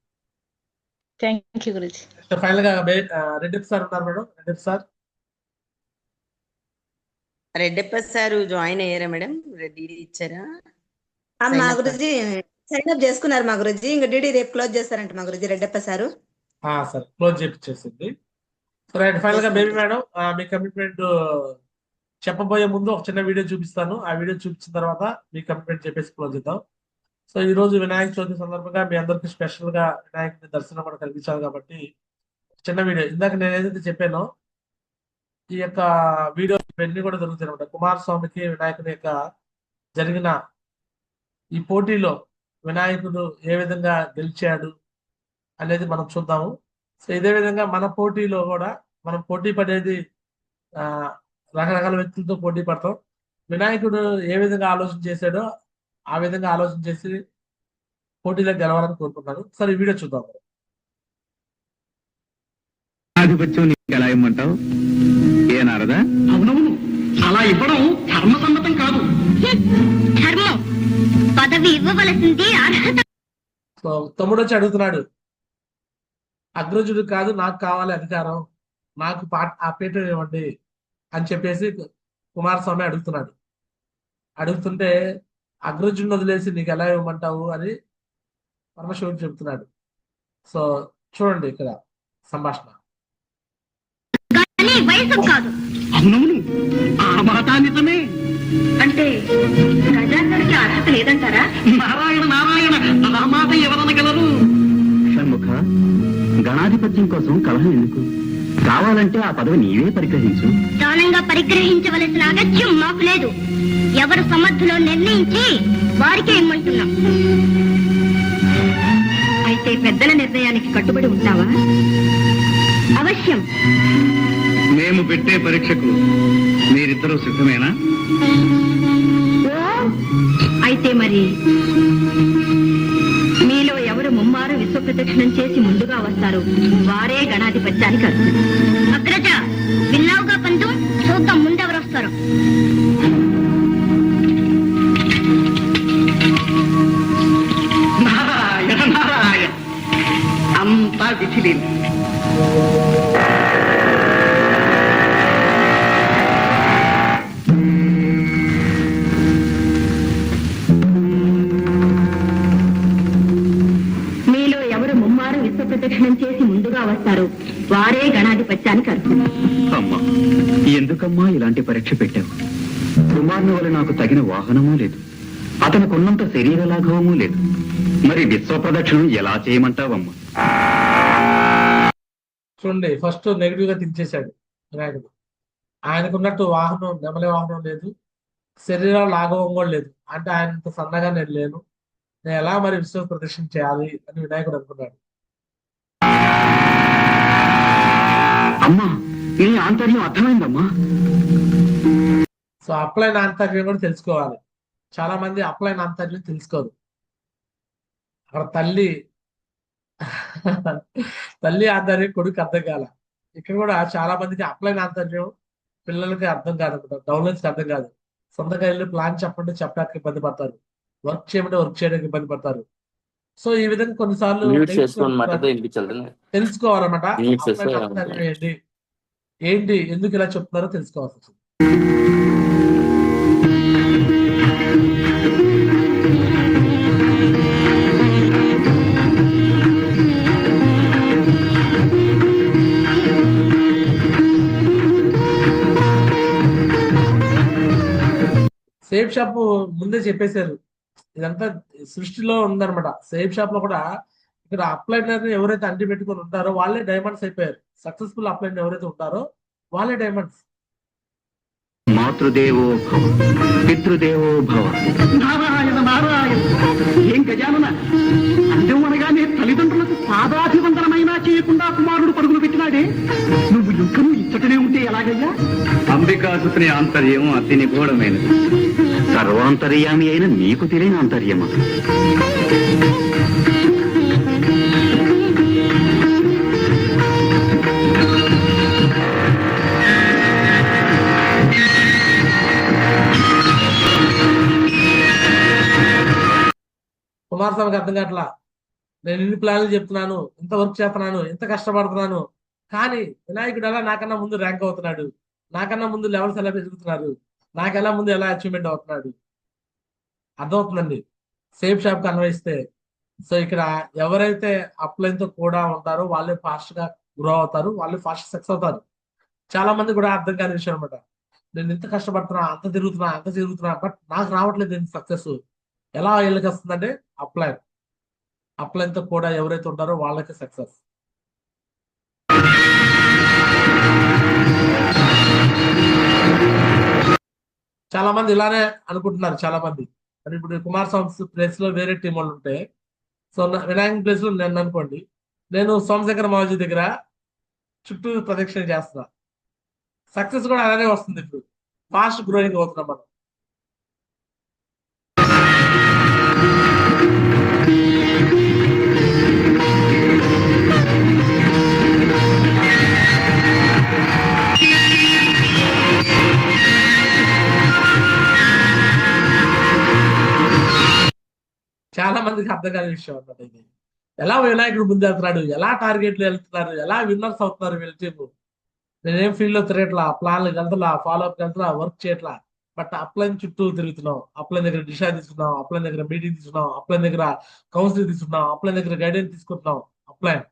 Thank you Guruji. Final గా రెడ్డిప్ సార్ ఉన్నారు మేడం. రెడ్డిప్ సార్. రెడ్డప్ప సార్ జాయిన్ అయ్యారా మేడం? డీడీ ఇచ్చారా? మా గురుజీ సైన్ అప్ చేసుకున్నారు మా గురుజీ. ఇంకా డీడీ రేపు క్లోజ్ చేస్తారంట మా Guruji Reddappa sir. Sir close చేపించేసింది. రైట్. ఫైనల్ గా బేబీ మేడం మీ కమిట్మెంట్ చెప్పబోయే ముందు ఒక చిన్న వీడియో చూపిస్తాను. ఆ వీడియో చూపించిన తర్వాత మీ కమిట్మెంట్ చెప్పేసి క్లోజ్ చేద్దాం. సో ఈ రోజు వినాయక చవితి సందర్భంగా మీ అందరికి స్పెషల్ గా వినాయకుడి దర్శనం కూడా కల్పించాలి కాబట్టి చిన్న వీడియో. ఇందాక నేను ఏదైతే చెప్పానో ఈ యొక్క వీడియో ఇవన్నీ కూడా జరుగుతాయి అనమాట. కుమారస్వామికి వినాయకుడి యొక్క జరిగిన ఈ పోటీలో వినాయకుడు ఏ విధంగా గెలిచాడు అనేది మనం చూద్దాము. సో ఇదే విధంగా మన పోటీలో కూడా మనం పోటీ పడేది రకరకాల వ్యక్తులతో పోటీ పడతాం. వినాయకుడు ఏ విధంగా ఆలోచన చేశాడో ఆ విధంగా ఆలోచన చేసి పోటీలో గెలవాలని కోరుకుంటున్నాను. సరే ఈ వీడియో చూద్దాం. ఆధిపత్యం నీకు ఎలా ఇమ్మంటావు ఏ నారదా? అవునవును, అలా ఇవ్వడం ధర్మసమ్మతం కాదు. ధర్మం పదవి ఇవ్వవలసింది అర్హత. సో తమ్ముడు వచ్చి అడుగుతున్నాడు, అగ్రజుడు కాదు నాకు కావాలి అధికారం, నాకు ఆ పీఠం ఇవ్వండి అని చెప్పేసి కుమారస్వామి అడుగుతున్నాడు. అడుగుతుంటే అగ్రజుడిని వదిలేసి నీకు ఎలా ఇవ్వమంటావు అని పరమశివుడు చెబుతున్నాడు. సో చూడండి ఇక్కడ సంభాషణ. వయసు కాదు. అవునవును, ఆ మాట నిజమే. అంటే ప్రజాందరికి అర్హత లేదంటారా? నారాయణ నారాయణ, ఆ మాట ఎవరనగలరు? షణ్ముఖ, గణాధిపత్యం కోసం కలహం ఎందుకు? కావాలంటే ఆ పదవి నీవే పరిగ్రహించు. దానంగా పరిగ్రహించవలసిన అగత్యం మాకు లేదు. ఎవరు సమర్థులో నిర్ణయించి వారికే ఇమ్మంటున్నాం. అయితే పెద్దల నిర్ణయానికి కట్టుబడి ఉంటావా? అవశ్యం. మేము పెట్టే పరీక్షకు మీరిద్దరూ సిద్ధమేనా? అయితే మరి మీలో ఎవరు ముమ్మారు విశ్వ ప్రదక్షిణం చేసి ముందుగా వస్తారు వారే గణాధిపత్యానికి అర్హులు. అగ్రజ, విన్నావుగా పంతు, చూద్దాం ముందెవరు వస్తారు. నారాయణ నారాయణ, అంతా విధిలేదు. మీలో ఎవరు ముమ్మారు విశ్వ ప్రదక్షిణం చేసి ముందుగా వస్తారు వారే గణాధిపత్యానికి అర్హులు. అమ్మా, ఎందుకమ్మా ఇలాంటి పరీక్ష పెట్టావు? కుమారుని వల్ల నాకు తగిన వాహనమూ లేదు, అతనికి ఉన్నంత శరీర లాఘవమూ లేదు. మరి విశ్వ ప్రదక్షిణం ఎలా చేయమంటావమ్మా? చూడండి, ఫస్ట్ నెగిటివ్ గా థింక్ చేశాడు వినాయకుడు. ఆయనకున్నట్టు వాహనం, నెమలి వాహనం లేదు, శరీరం లాఘవం కూడా లేదు. అంటే ఆయనంత సన్నగా నేను లేను, నేను ఎలా మరి విశ్వ ప్రదర్శన చేయాలి అని వినాయకుడు అనుకున్నాడు. అమ్మా, ఈ ఆంతర్యం అర్థమైందమ్మా. సో అప్లైన్ ఆంతర్యం కూడా తెలుసుకోవాలి. చాలా మంది అప్లైన్ ఆంతర్యం తెలుసుకోరు. అక్కడ తల్లి ఆంతర్యం కొడుకు అర్థం కాల. ఇక్కడ కూడా చాలా మందికి అప్లైన్ ఆంతర్యం పిల్లలకి అర్థం కాదు, డౌన్లైన్స్ అర్థం కాదు. సొంతగా వెళ్ళి ప్లాన్ చెప్పడానికి ఇబ్బంది పడతారు, వర్క్ చేయమంటే వర్క్ చేయడానికి ఇబ్బంది పడతారు. సో ఈ విధంగా కొన్నిసార్లు తెలుసుకోవాలన్నమాట. ఏంటి ఎందుకు ఇలా చెప్తున్నారో తెలుసుకోవాల్సి వస్తుంది. సేఫ్ షాప్ ముందే చెప్పేశారు, ఇదంతా సృష్టిలో ఉందన్నమాట. సేఫ్ షాప్ లో కూడా ఇక్కడ అప్లైనర్ ఎవరైతే అంటి పెట్టుకుని ఉంటారో వాళ్ళే డైమండ్స్ అయిపోయారు. సక్సెస్ఫుల్ అప్లైనర్ ఎవరైతే ఉంటారో వాళ్ళే డైమండ్స్. మాతృదేవో భవ, పితృదేవో భవ. నారాయణ నారాయణ. ఏం గజానన, అందం అనగానే తల్లిదండ్రులకు పాదాభివందనమైనా చేయకుండా కుమారుడు పరుగులు పెట్టినాడే, నువ్వు యుద్ధము ఇచ్చటనే ఉంటే ఎలాగయ్యా? అంబికాసుని ఆంతర్యం అతి నిగూఢమైనది. సర్వాంతర్యామి అయిన నీకు తెలియని ఆంతర్యమా? కుమారస్వామికి అర్థం కావట్లా. నేను ఇన్ని ప్లాన్లు చెప్తున్నాను, ఇంత వర్క్ చేస్తున్నాను, ఇంత కష్టపడుతున్నాను, కానీ వినాయకుడు ఎలా నాకన్నా ముందు ర్యాంక్ అవుతున్నాడు, నాకన్నా ముందు లెవెల్స్ ఎలా పెరుగుతున్నారు, నాకెలా ముందు ఎలా అచీవ్మెంట్ అవుతున్నాడు. అర్థమవుతుందండి సేఫ్ షాప్ కి అన్వయిస్తే. సో ఇక్కడ ఎవరైతే అప్లైన్ తో కూడా ఉంటారో వాళ్ళే ఫాస్ట్ గా గ్రో అవుతారు, వాళ్ళే ఫాస్ట్ సక్సెస్ అవుతారు. చాలా మంది కూడా అర్థం కాని విషయం అనమాట. నేను ఇంత కష్టపడుతున్నా, అంత తిరుగుతున్నా, బట్ నాకు రావట్లేదు సక్సెస్. ఎలా వీళ్ళకి వస్తుందంటే అప్లైన్ తో కూడా ఎవరైతే ఉంటారో వాళ్ళకి సక్సెస్. చాలా మంది ఇలానే అనుకుంటున్నారు. చాలా మంది మరి ఇప్పుడు కుమారస్వామి ప్లేస్ లో వేరే టీం వాళ్ళు ఉంటే, సో వినాయక ప్లేస్ లో నేను అనుకోండి, నేను సోమశేఖర మావజీ దగ్గర చుట్టూ ప్రదక్షిణ చేస్తున్నా, సక్సెస్ కూడా అలానే వస్తుంది. ఇప్పుడు ఫాస్ట్ గ్రోయింగ్ అవుతున్నాం మనం. చాలా మందికి అర్థం కాని విషయం అన్నమాట ఇది. ఎలా వినాయకుడు ముందు వెళ్తున్నాడు, ఎలా టార్గెట్లు వెళ్తున్నారు, ఎలా విన్నర్స్ అవుతున్నారు వీళ్ళ టీము. నేనేం ఫీల్డ్ లో తిరగట్లా, ప్లాన్లకు వెళ్తున్నా, ఫాలో అప్ వెళ్తున్నా, వర్క్ చేయట్లా, బట్ అప్లైన్ చుట్టూ తిరుగుతున్నాం. అప్లైన్ దగ్గర డిషా తీసుకున్నాం, అప్లైన్ దగ్గర మీటింగ్ తీసుకున్నాం, అప్లైన్ దగ్గర కౌన్సిలింగ్ తీసుకున్నాం, అప్లైన్ దగ్గర గైడెన్స్ తీసుకుంటున్నాం. అప్లైన్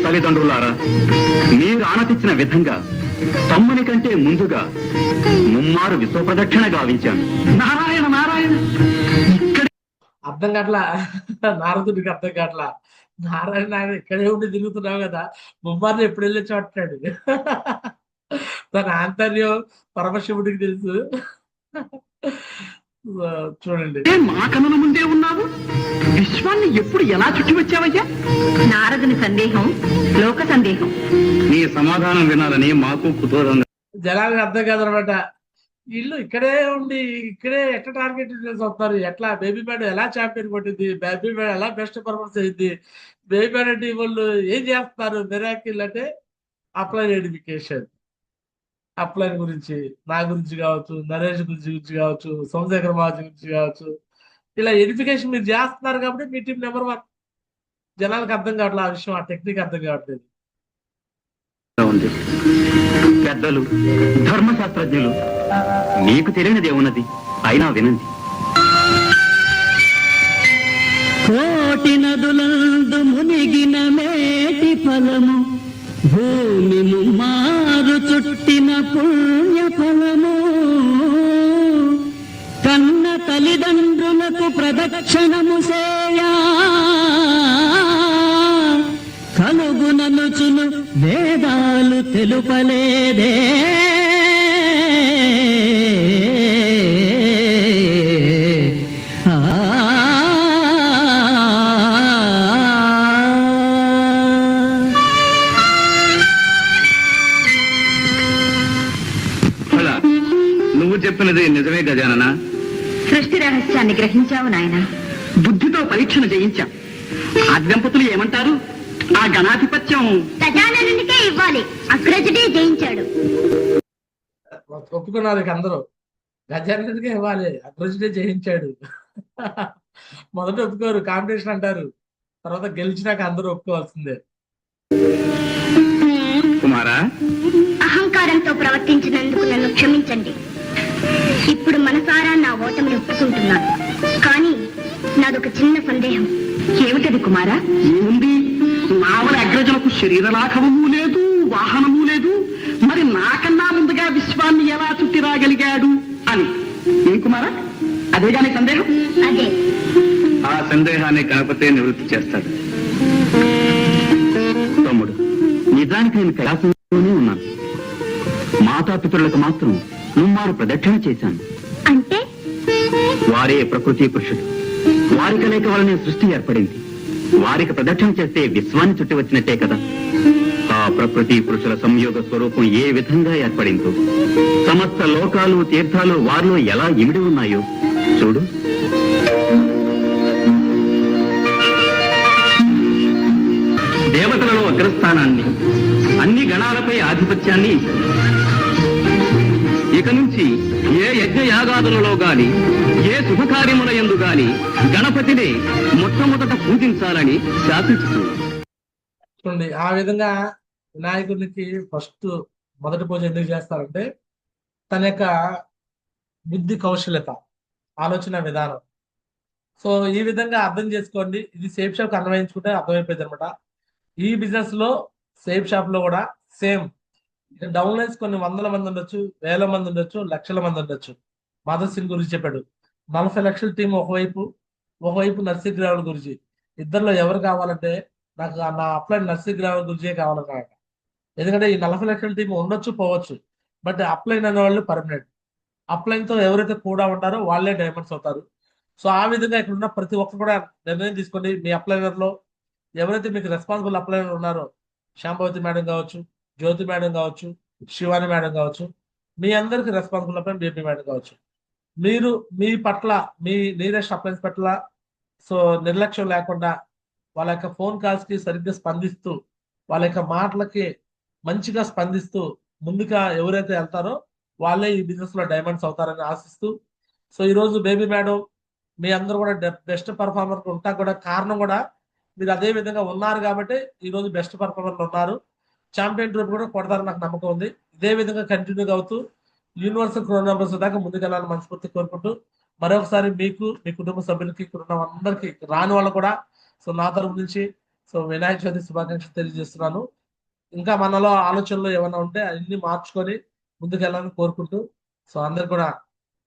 తల్లిదండ్రులారా, మీరు ఆనతిచ్చిన విధంగా తమ్ముని కంటే ముందుగా ముమ్మారు విశ్వప్రదక్షిణ గావించాను. నారాయణ నారాయణ. అర్థం కావట్లా, నారదుడికి అర్థం కావట్లా. నారాయణ ఇక్కడే ఉండి తిరుగుతున్నావు కదా, ముమ్మారిని ఎప్పుడు వెళ్ళొచ్చు అంటాడు. తన ఆంతర్యం పరమశివుడికి తెలుసు. చూడండి, మా కనుల ముందే ఉన్నావు, విశ్వాన్ని ఎప్పుడు ఎలా చుట్టి వచ్చావయ్యా? నారదుని సందేహం లోక సందేహం. నీ సమాధానం వినాలని మాకు కుతూహలంగా. జనాలకు అర్థం కాదనమాట. వీళ్ళు ఇక్కడే ఉండి ఇక్కడే ఎట్లా టార్గెట్ వస్తారు, ఎట్లా బేబీ మేడం ఎలా ఛాంపియన్ కొట్టింది, బేబీ మేడం ఎలా బెస్ట్ పర్ఫార్మెన్స్ అయింది, బేబీ మేడం టీం వాళ్ళు ఏం చేస్తున్నారు. మిరాకిల్ అంటే అప్లైన్ ఎడ్యుకేషన్. అప్లైన్ గురించి, నా గురించి కావచ్చు, నరేష్ గురించి కావచ్చు, సోమశేఖర మాజీ గురించి కావచ్చు, ఇలా ఎడ్యుకేషన్ మీరు చేస్తున్నారు కాబట్టి మీ టీం నెంబర్ 1. జనాలకు అర్థం కావట్లేదు ఆ విషయం, ఆ టెక్నిక్ అర్థం కావట్లేదు. ఉంది పెద్దలు, ధర్మశాస్త్రజ్ఞులు, మీకు తెలియనిది ఏమున్నది, అయినా వినండి. కోటి నదులందు మునిగిన మేటి ఫలము, భూమి ముమ్మారు చుట్టిన పుణ్య ఫలము, కన్న తల్లిదండ్రులకు ప్రదక్షిణము సేయా కలుగుననుచును వేదాలు తెలుపలేదే. నువ్వు చెప్పినది నిజమే గజానన. సృష్టి రహస్యాన్ని గ్రహించావు నాయన. బుద్ధితో పరీక్షను జయించాం. ఆ దంపతులు ఏమంటారు? ఆ గణాధిపత్యం గజాననునికే ఇవ్వాలి. అగ్రజుడే జయించాడు. ఒప్పుకున్నారు ఇక అందరూ. గజాననుడికే ఇవ్వాలి, అగ్రజుడే జయించాడు. మొదట ఒప్పుకోరు, కాంపిటీషన్ అంటారు. తర్వాత గెలిచినాక అందరూ ఒప్పుకోవాల్సిందే. కుమారా, అహంకారంతో ప్రవర్తించినందుకు నన్ను క్షమించండి. ఇప్పుడు మనసారా నా ఓటమిని ఒప్పుకుంటున్నాను. కానీ నాదొక చిన్న సందేహం. ఏమిటది కుమారా? ఏముంది? నావల అగ్రజులకు శరీర లాఘవము లేదు, వాహనము లేదు. మరి నాకన్నా ముందుగా విశ్వాన్ని ఎలా చుట్టి రాగలిగాడు అని. ఏం కుమారా, అదేగాని సందేహం? అదే. ఆ సందేహాన్ని గణపతే నివృత్తి చేస్తాడు. తమ్ముడు, నిజానికి నేను కైలాసంలోనే ఉన్నాను. మాతాపితరులకు మాత్రం ముమ్మారు ప్రదక్షిణ చేశాను. అంటే వారే ప్రకృతి పురుషుడు. వారి కలయిక వలనే సృష్టి ఏర్పడింది. వారికి ప్రదక్షిణ చేస్తే విశ్వాన్ని చుట్టి వచ్చినట్టే కదా. ఆ ప్రకృతి పురుషుల సంయోగ స్వరూపం ఏ విధంగా ఏర్పడిందో, సమస్త లోకాలు తీర్థాలు వారిలో ఎలా ఇమిడి ఉన్నాయో చూడు. దేవతలలో అగ్రస్థానాన్ని, అన్ని గణాలపై ఆధిపత్యాన్ని ఇక నుంచి ఏ యజ్ఞ యాగాదులలో గాని, ఏ శుభకార్యముల యందు గాని గణపతిని మొట్టమొదట పూజించాలని శాసించుతుంది. చూడండి, ఆ విధంగా వినాయకుడికి ఫస్ట్ మొదటి పూజ ఎందుకు చేస్తారంటే తన యొక్క బుద్ధి కౌశల్యత, ఆలోచన విధానం. సో ఈ విధంగా అర్థం చేసుకోండి. ఇది సేఫ్ షాప్ అన్వయించుకుంటే అర్థమైపోయింది అనమాట. ఈ బిజినెస్ లో సేఫ్ షాప్ లో కూడా సేమ్ డౌన్ లైన్స్ కొన్ని వందల మంది ఉండొచ్చు, వేల మంది ఉండొచ్చు, లక్షల మంది ఉండొచ్చు. మాధవ్ సింగ్ గురించి చెప్పాడు. 40 లక్షల టీం ఒకవైపు నర్సింగ్రావుల గురించి. ఇద్దరిలో ఎవరు కావాలంటే నాకు నా అప్లైన్ నర్సింగ్రావుల గురించే కావాలన్నమాట. ఎందుకంటే ఈ 40 లక్షల టీం ఉండొచ్చు, పోవచ్చు. బట్ అప్లైన్ అనే వాళ్ళు పర్మనెంట్. అప్లైన్ తో ఎవరైతే కూడా ఉంటారో వాళ్ళే డైమండ్స్ అవుతారు. సో ఆ విధంగా ఇక్కడ ఉన్న ప్రతి ఒక్కరు కూడా నిర్ణయం తీసుకోండి. మీ అప్లైనర్ లో ఎవరైతే మీకు రెస్పాన్సిబుల్ అప్లైనర్ ఉన్నారో, శాంభవతి మేడం కావచ్చు, జ్యోతి మేడం కావచ్చు, శివాని మేడం కావచ్చు, మీ అందరికి రెస్పాన్సిబుల్ అప్లైన్ బేబీ మేడం కావచ్చు. మీరు మీ పట్ల, మీ నీరెస్ట్ అప్లైన్స్ పట్ల సో నిర్లక్ష్యం లేకుండా వాళ్ళ యొక్క ఫోన్ కాల్స్ కి సరిగ్గా స్పందిస్తూ, వాళ్ళ యొక్క మాటలకి మంచిగా స్పందిస్తూ ముందుగా ఎవరైతే వెళ్తారో వాళ్ళే ఈ బిజినెస్ లో డైమండ్స్ అవుతారని ఆశిస్తూ, సో ఈ రోజు బేబీ మేడం మీ అందరూ కూడా బెస్ట్ పర్ఫార్మర్ ఉంటా కూడా కారణం కూడా మీరు అదే విధంగా ఉన్నారు కాబట్టి ఈ రోజు బెస్ట్ పర్ఫార్మర్లు ఉన్నారు. ఛాంపియన్ ట్రోఫీ కూడా కొడతారని నాకు నమ్మకం ఉంది. ఇదే విధంగా కంటిన్యూగా అవుతూ యూనివర్సల్ క్రౌన్ నెంబర్స్ దాకా ముందుకెళ్ళాలని మనస్ఫూర్తి కోరుకుంటూ మరొకసారి మీకు, మీ కుటుంబ సభ్యులకి, ఇక్కడ ఉన్న అందరికీ, రాని వాళ్ళు కూడా సో నా తరపు నుంచి సో వినాయక చవితి శుభాకాంక్షలు తెలియజేస్తున్నాను. ఇంకా మనలో ఆలోచనలు ఏమైనా ఉంటే అన్ని మార్చుకొని ముందుకెళ్ళాలని కోరుకుంటూ సో అందరు కూడా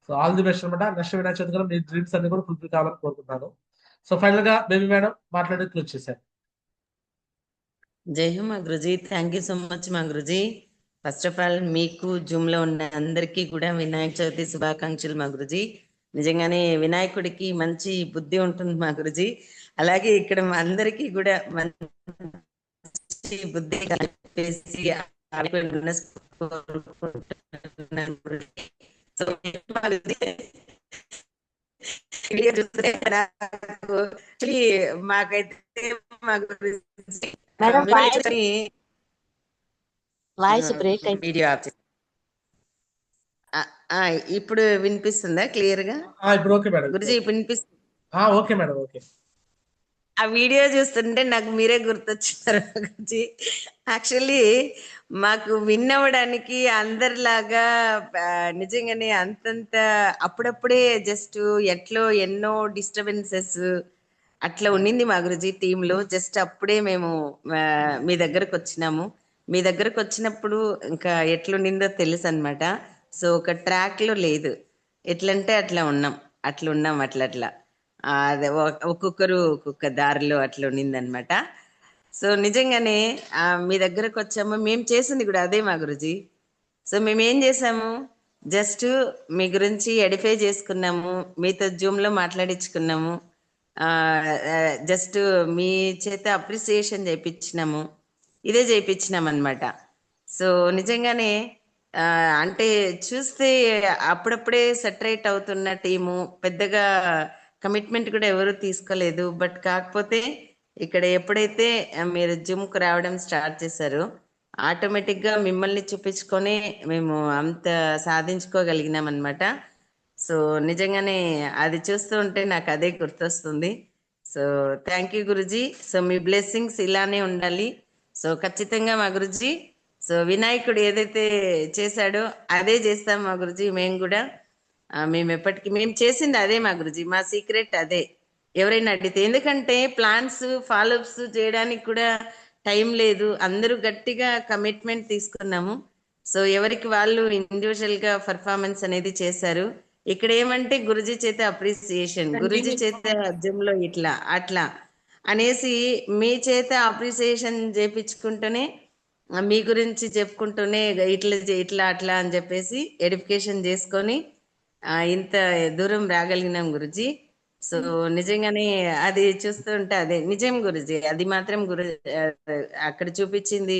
సో ఆల్ ది బెస్ట్ అనమాట. నెక్స్ట్ వినాయక చవితి కూడా మీ డ్రీమ్స్ అన్ని కూడా ఫుల్ఫిల్ కావాలని కోరుకుంటున్నాను. సో ఫైనల్ గా బేబీ మేడం మాట్లాడి క్లోజ్ చేశారు. జై హో మా Guruji. Thank you so much మా గురుజీ. ఫస్ట్ ఆఫ్ ఆల్ మీకు జూమ్ లో ఉన్న అందరికీ కూడా వినాయక చవితి శుభాకాంక్షలు మా గురుజీ. నిజంగానే వినాయకుడికి మంచి బుద్ధి ఉంటుంది మా గురుజీ. అలాగే ఇక్కడ మా అందరికీ కూడా మంచి బుద్ధి కలిపేసి వీడియో చూస్తే నాకు మాకైతే మా గురించి వాయిస్ బ్రేక్ వీడియో ఆఫ్ ఇప్పుడు వినిపిస్తుందా క్లియర్ గా? ఇప్పుడు ఓకే మేడం. గురుజీ వినిపిస్తుంది? Okay madam, okay. ఆ వీడియో చూస్తుంటే నాకు మీరే గుర్తొచ్చారు గురుజీ. యాక్చువల్లీ మాకు విన్ అవ్వడానికి అందరిలాగా నిజంగానే అంతంత అప్పుడప్పుడే జస్ట్ ఎట్లో ఎన్నో డిస్టర్బెన్సెస్ అట్లా ఉండింది మా గురుజీ టీంలో. జస్ట్ అప్పుడే మేము మీ దగ్గరకు వచ్చినాము. మీ దగ్గరకు వచ్చినప్పుడు ఇంకా ఎట్లుండిందో తెలుసు అనమాట. సో ఒక ట్రాక్ లో లేదు, ఎట్లంటే అట్లా ఉన్నాం, అట్లా అదే ఒక్కొక్కరు ఒక్కొక్క దారిలో అట్లా ఉండింది అనమాట. సో నిజంగానే మీ దగ్గరకు వచ్చాము. మేము చేసింది కూడా అదే మా గురుజీ. సో మేము ఏం చేసాము, జస్ట్ మీ గురించి ఎడిఫై చేసుకున్నాము, మీతో జూమ్ లో మాట్లాడించుకున్నాము, జస్ట్ మీ చేత అప్రిసియేషన్ చేయించినాము, ఇదే చేయించినాం అనమాట. సో నిజంగానే అంటే చూస్తే అప్పుడప్పుడే సెటరేట్ అవుతున్న టీము, పెద్దగా కమిట్మెంట్ కూడా ఎవరు తీసుకోలేదు. బట్ కాకపోతే ఇక్కడ ఎప్పుడైతే మీరు జిమ్కి రావడం స్టార్ట్ చేశారో ఆటోమేటిక్ గా మిమ్మల్ని చూపించుకొని మేము అంత సాధించుకోగలిగినాం అనమాట. సో నిజంగానే అది చూస్తూ ఉంటే నాకు అదే గుర్తొస్తుంది. So thank you Guruji. So me blessings ఇలానే ఉండాలి. సో ఖచ్చితంగా మా గురుజీ, సో వినాయకుడు ఏదైతే చేశాడో అదే చేస్తాం మా గురుజీ. మేము కూడా మేము ఎప్పటికీ మేము చేసింది అదే మా గురుజీ. మా సీక్రెట్ అదే. ఎవరైనా అడిగితే, ఎందుకంటే ప్లాన్స్ ఫాలోఅప్స్ చేయడానికి కూడా టైం లేదు. అందరూ గట్టిగా కమిట్మెంట్ తీసుకున్నాము. సో ఎవరికి వాళ్ళు ఇండివిజువల్ గా పర్ఫార్మెన్స్ అనేది చేశారు. ఇక్కడ ఏమంటే గురుజీ చేత అప్రిసియేషన్, గురుజీ చేత జిమ్ లో ఇట్లా అట్లా అనేసి మీ చేత అప్రిసియేషన్ చేపించుకుంటూనే మీ గురించి చెప్పుకుంటూనే ఇట్లా ఇట్లా అట్లా అని చెప్పేసి ఎడిఫికేషన్ చేసుకొని ఇంత దూరం రాగలిగినాం గురుజీ. సో నిజంగానే అది చూస్తుంటే అదే నిజం గురుజీ. అది మాత్రం అక్కడ చూపించింది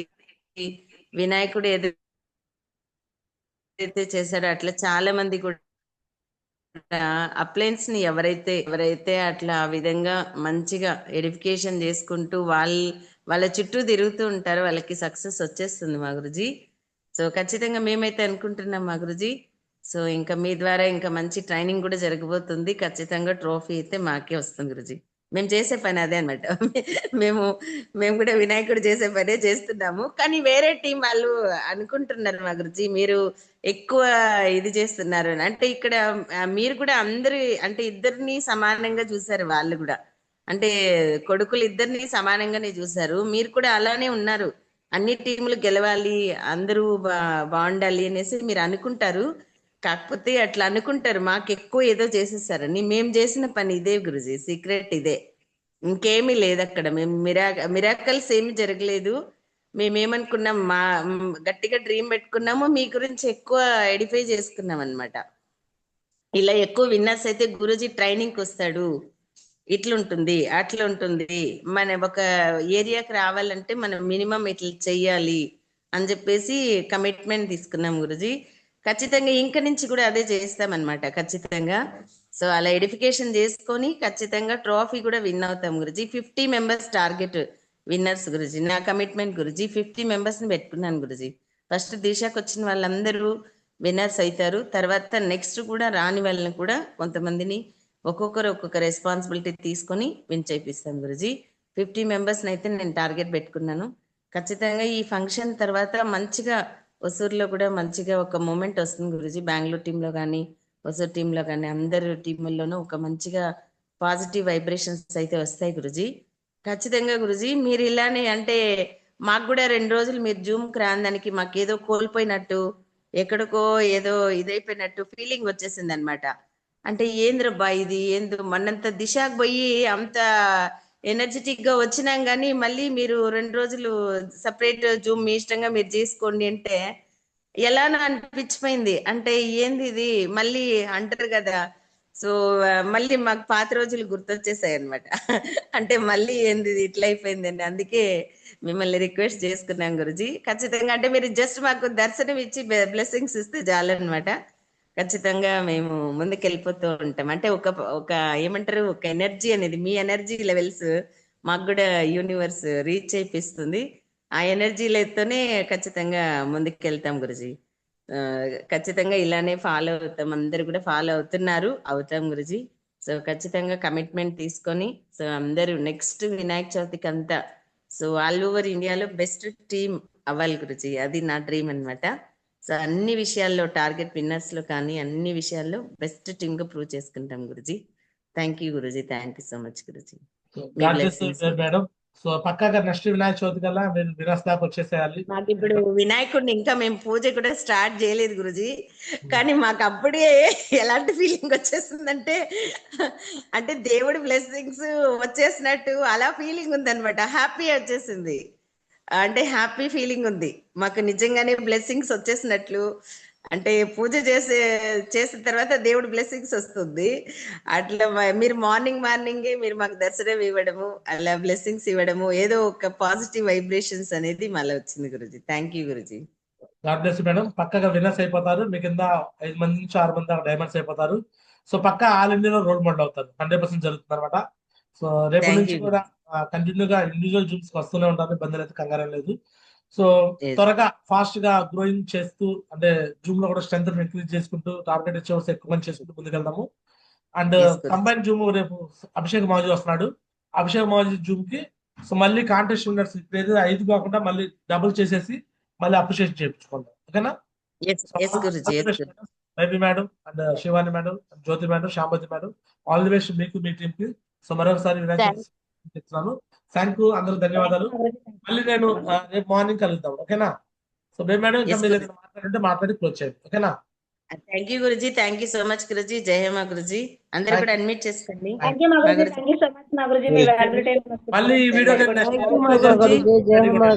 వినాయకుడు ఏదైతే చేశాడో అట్లా చాలా మంది కూడా అప్లయన్స్ ని ఎవరైతే అట్లా ఆ విధంగా మంచిగా ఎడిఫికేషన్ చేసుకుంటూ వాళ్ళ చుట్టూ తిరుగుతూ ఉంటారో వాళ్ళకి సక్సెస్ వచ్చేస్తుంది మా గురుజీ. సో ఖచ్చితంగా మేమైతే అనుకుంటున్నాం మా గురుజీ. సో ఇంకా మీ ద్వారా ఇంకా మంచి ట్రైనింగ్ కూడా జరగబోతుంది. ఖచ్చితంగా ట్రోఫీ అయితే మాకే వస్తుంది గురుజీ. మేము చేసే పని అదే అనమాట. మేము కూడా వినాయకుడు చేసే పనే చేస్తున్నాము. కానీ వేరే టీం వాళ్ళు అనుకుంటున్నారు మా గురుజీ మీరు ఎక్కువ ఇది చేస్తున్నారు అని. అంటే ఇక్కడ మీరు కూడా అందరి అంటే ఇద్దరిని సమానంగా చూసారు. వాళ్ళు కూడా అంటే కొడుకులు ఇద్దరిని సమానంగానే చూసారు. మీరు కూడా అలానే ఉన్నారు. అన్ని టీములు గెలవాలి, అందరూ బాగుండాలి అనేసి మీరు అనుకుంటారు. కాకపోతే అట్లా అనుకుంటారు మాకు ఎక్కువ ఏదో చేసేసారని. మేము చేసిన పని ఇదే గురుజీ, సీక్రెట్ ఇదే, ఇంకేమీ లేదు అక్కడ. మేము మిరాకల్స్ ఏమి జరగలేదు. మేమేమనుకున్నాం, మా గట్టిగా డ్రీమ్ పెట్టుకున్నాము, మీ గురించి ఎక్కువ ఎడిఫై చేసుకున్నాం అనమాట. ఇలా ఎక్కువ విన్నర్స్ అయితే గురుజీ ట్రైనింగ్కి వస్తాడు, ఇట్లుంటుంది అట్లా ఉంటుంది, మన ఒక ఏరియాకి రావాలంటే మనం మినిమం ఇట్లా చెయ్యాలి అని చెప్పేసి కమిట్మెంట్ తీసుకున్నాం గురుజీ. ఖచ్చితంగా ఇంక నుంచి కూడా అదే చేస్తామన్నమాట ఖచ్చితంగా. సో అలా ఎడిఫికేషన్ చేసుకొని ఖచ్చితంగా ట్రోఫీ కూడా విన్ అవుతాం Guruji. 50 members target winners Guruji. నా కమిట్మెంట్ గురుజీ 50 మెంబర్స్ ని పెట్టుకున్నాను గురుజీ. ఫస్ట్ దిశకు వచ్చిన వాళ్ళందరూ విన్నర్స్ అవుతారు. తర్వాత నెక్స్ట్ కూడా రాని వాళ్ళని కూడా కొంతమందిని ఒక్కొక్క రెస్పాన్సిబిలిటీ తీసుకొని విన్ చేపిస్తాను గురుజీ. 50 మెంబర్స్ అయితే నేను టార్గెట్ పెట్టుకున్నాను. ఖచ్చితంగా ఈ ఫంక్షన్ తర్వాత మంచిగా ఒసూరులో కూడా మంచిగా ఒక మూమెంట్ వస్తుంది గురుజీ. బెంగళూరు టీంలో కానీ ఒసూరు టీంలో కానీ అందరు టీముల్లోనూ ఒక మంచిగా పాజిటివ్ వైబ్రేషన్స్ అయితే వస్తాయి గురుజీ. ఖచ్చితంగా గురుజీ మీరు ఇలానే అంటే మాకు కూడా 2 రోజులు మీరు జూమ్కి రాందానికి మాకేదో కోల్పోయినట్టు, ఎక్కడికో ఏదో ఇదైపోయినట్టు ఫీలింగ్ వచ్చేసింది అనమాట. అంటే ఏంద్రబ్బా ఇది, మొన్నంత దిశకు పోయి అంత ఎనర్జెటిక్ గా వచ్చినాం కానీ మళ్ళీ మీరు 2 రోజులు సపరేట్ జూమ్ మీ ఇష్టంగా మీరు చేసుకోండి అంటే ఎలానో అనిపించిపోయింది. అంటే ఏంది ఇది మళ్ళీ అంటారు కదా. సో మళ్ళీ మాకు పాత రోజులు గుర్తొచ్చేసాయి అనమాట. అంటే మళ్ళీ ఏంది ఇట్లా అయిపోయిందండి. అందుకే మిమ్మల్ని రిక్వెస్ట్ చేసుకున్నాం గురుజీ. ఖచ్చితంగా అంటే మీరు జస్ట్ మాకు దర్శనం ఇచ్చి బ్లెస్సింగ్స్ ఇస్తే చాలన్నమాట. ఖచ్చితంగా మేము ముందుకు వెళ్ళిపోతూ ఉంటాం. అంటే ఒక ఏమంటారు, ఒక ఎనర్జీ అనేది, మీ ఎనర్జీ లెవెల్స్ మాకు కూడా యూనివర్స్ రీచ్ అయిపిస్తుంది. ఆ ఎనర్జీలతోనే ఖచ్చితంగా ముందుకు వెళ్తాం గురుజీ. ఖచ్చితంగా ఇలానే ఫాలో అవుతాం. అందరు కూడా ఫాలో అవుతాం గురుజీ. సో ఖచ్చితంగా కమిట్మెంట్ తీసుకొని సో అందరూ నెక్స్ట్ వినాయక చవితికి అంతా సో ఆల్ ఓవర్ ఇండియాలో బెస్ట్ టీమ్ అవ్వాలి గురుజీ. అది నా డ్రీమ్ అనమాట. సో అన్ని విషయాల్లో టార్గెట్ విన్నర్స్ లో కానీ అన్ని విషయాల్లో బెస్ట్ టీమ్ గా ప్రూవ్ చేసుకుంటాం Guruji. Thank you Guruji. Thank you so much Guruji. Madam so పక్కాగా నెక్స్ట్ వినాయక చవితి కల్లా మీరు వినాస్ దాకా వచ్చేసేయాలి. మాకు ఇప్పుడు వినాయకుడిని ఇంకా మేము పూజ కూడా స్టార్ట్ చేయలేదు గురుజీ. కానీ మాకు అప్పుడే ఎలాంటి ఫీలింగ్ వచ్చేస్తుందంటే అంటే దేవుడి బ్లెస్సింగ్స్ వచ్చేసినట్టు అలా ఫీలింగ్ ఉంది అనమాట. హ్యాపీ వచ్చేసింది. అంటే హ్యాపీ ఫీలింగ్ ఉంది మాకు, నిజంగానే బ్లెస్సింగ్స్ వచ్చేసినట్లు. అంటే పూజ చేసిన తర్వాత దేవుడి బ్లెస్సింగ్స్ వస్తుంది. అట్లా మీరు మార్నింగే మీరు మాకు దర్శనం ఇవ్వడము, అలా బ్లెస్సింగ్స్ ఇవ్వడము, ఏదో ఒక పాజిటివ్ వైబ్రేషన్స్ అనేది మళ్ళీ వచ్చింది Guruji. Thank you Guruji. God bless madam. పక్కగా విన్నర్స్ అయిపోతారు. మీ కింద 5 మంది నుంచి 6 మంది డైమండ్స్ అయిపోతారు. సో పక్కా ఆల్ ఇండియాలో రోల్ మోడల్ అవుతారు. 100% జరుగుతుంది అనమాట. సో రేపటి థ్యాంక్ నుంచి యూ కూడా కంటిన్యూగా ఇండివిజువల్ జూమ్స్ వస్తూనే ఉంటారు. ఇబ్బంది అయితే కంగారం లేదు. So Yes. త్వరగా ఫాస్ట్ గా గ్రోయింగ్ చేస్తూ అంటే జూమ్ లో కూడా స్ట్రెంత్ ఇంక్రీజ్ చేసుకుంటూ టార్గెట్ అచీవర్స్ ఎక్కువ మంది చేసుకుంటూ ముందుకెళ్దాము. And Yes, Guruji. Combine zoom రేపు అభిషేక్ మాజీ వస్తున్నాడు. అభిషేక్ మాజీ జూమ్ కి సో మళ్ళీ కాంటెస్ట్ విన్నర్స్ ఇప్పుడు 5 కాకుండా మళ్ళీ డబుల్ చేసేసి మళ్ళీ అప్రిషియేట్ చేయించుకుందాం. ఓకేనా? Yes Guruji, yes Guruji. Baby madam and Shivani madam, Jyothi madam, Sambhathi madam, all the best మీకు మీ టీమ్ కి. సో మరొకసారి వినాయక చవితి చెప్తున్నాను. థ్యాంక్ యూ, అందరూ ధన్యవాదాలు. మళ్ళీ నేను రేపు మార్నింగ్ కలుద్దాం. ఓకేనా? సో బేబీ మేడం ఇంకా Yes, మీరు గురూజీ. ఏదైనా మాట్లాడుంటే మాట్లాడి క్లోజ్ చేయండి. ఓకేనా? Thank you Guruji, thank you so much Guruji. జయ హే మా గురుజీ. అందరూ కూడా అడ్మిట్ చేసుకోండి. థ్యాంక్ యూ మా Guruji, thank you so much మా గురుజీ. మీ వాల్యుబుల్ టైం మళ్ళీ ఈ video Thank you. Next thank you మా గురుజీ. జై హో మా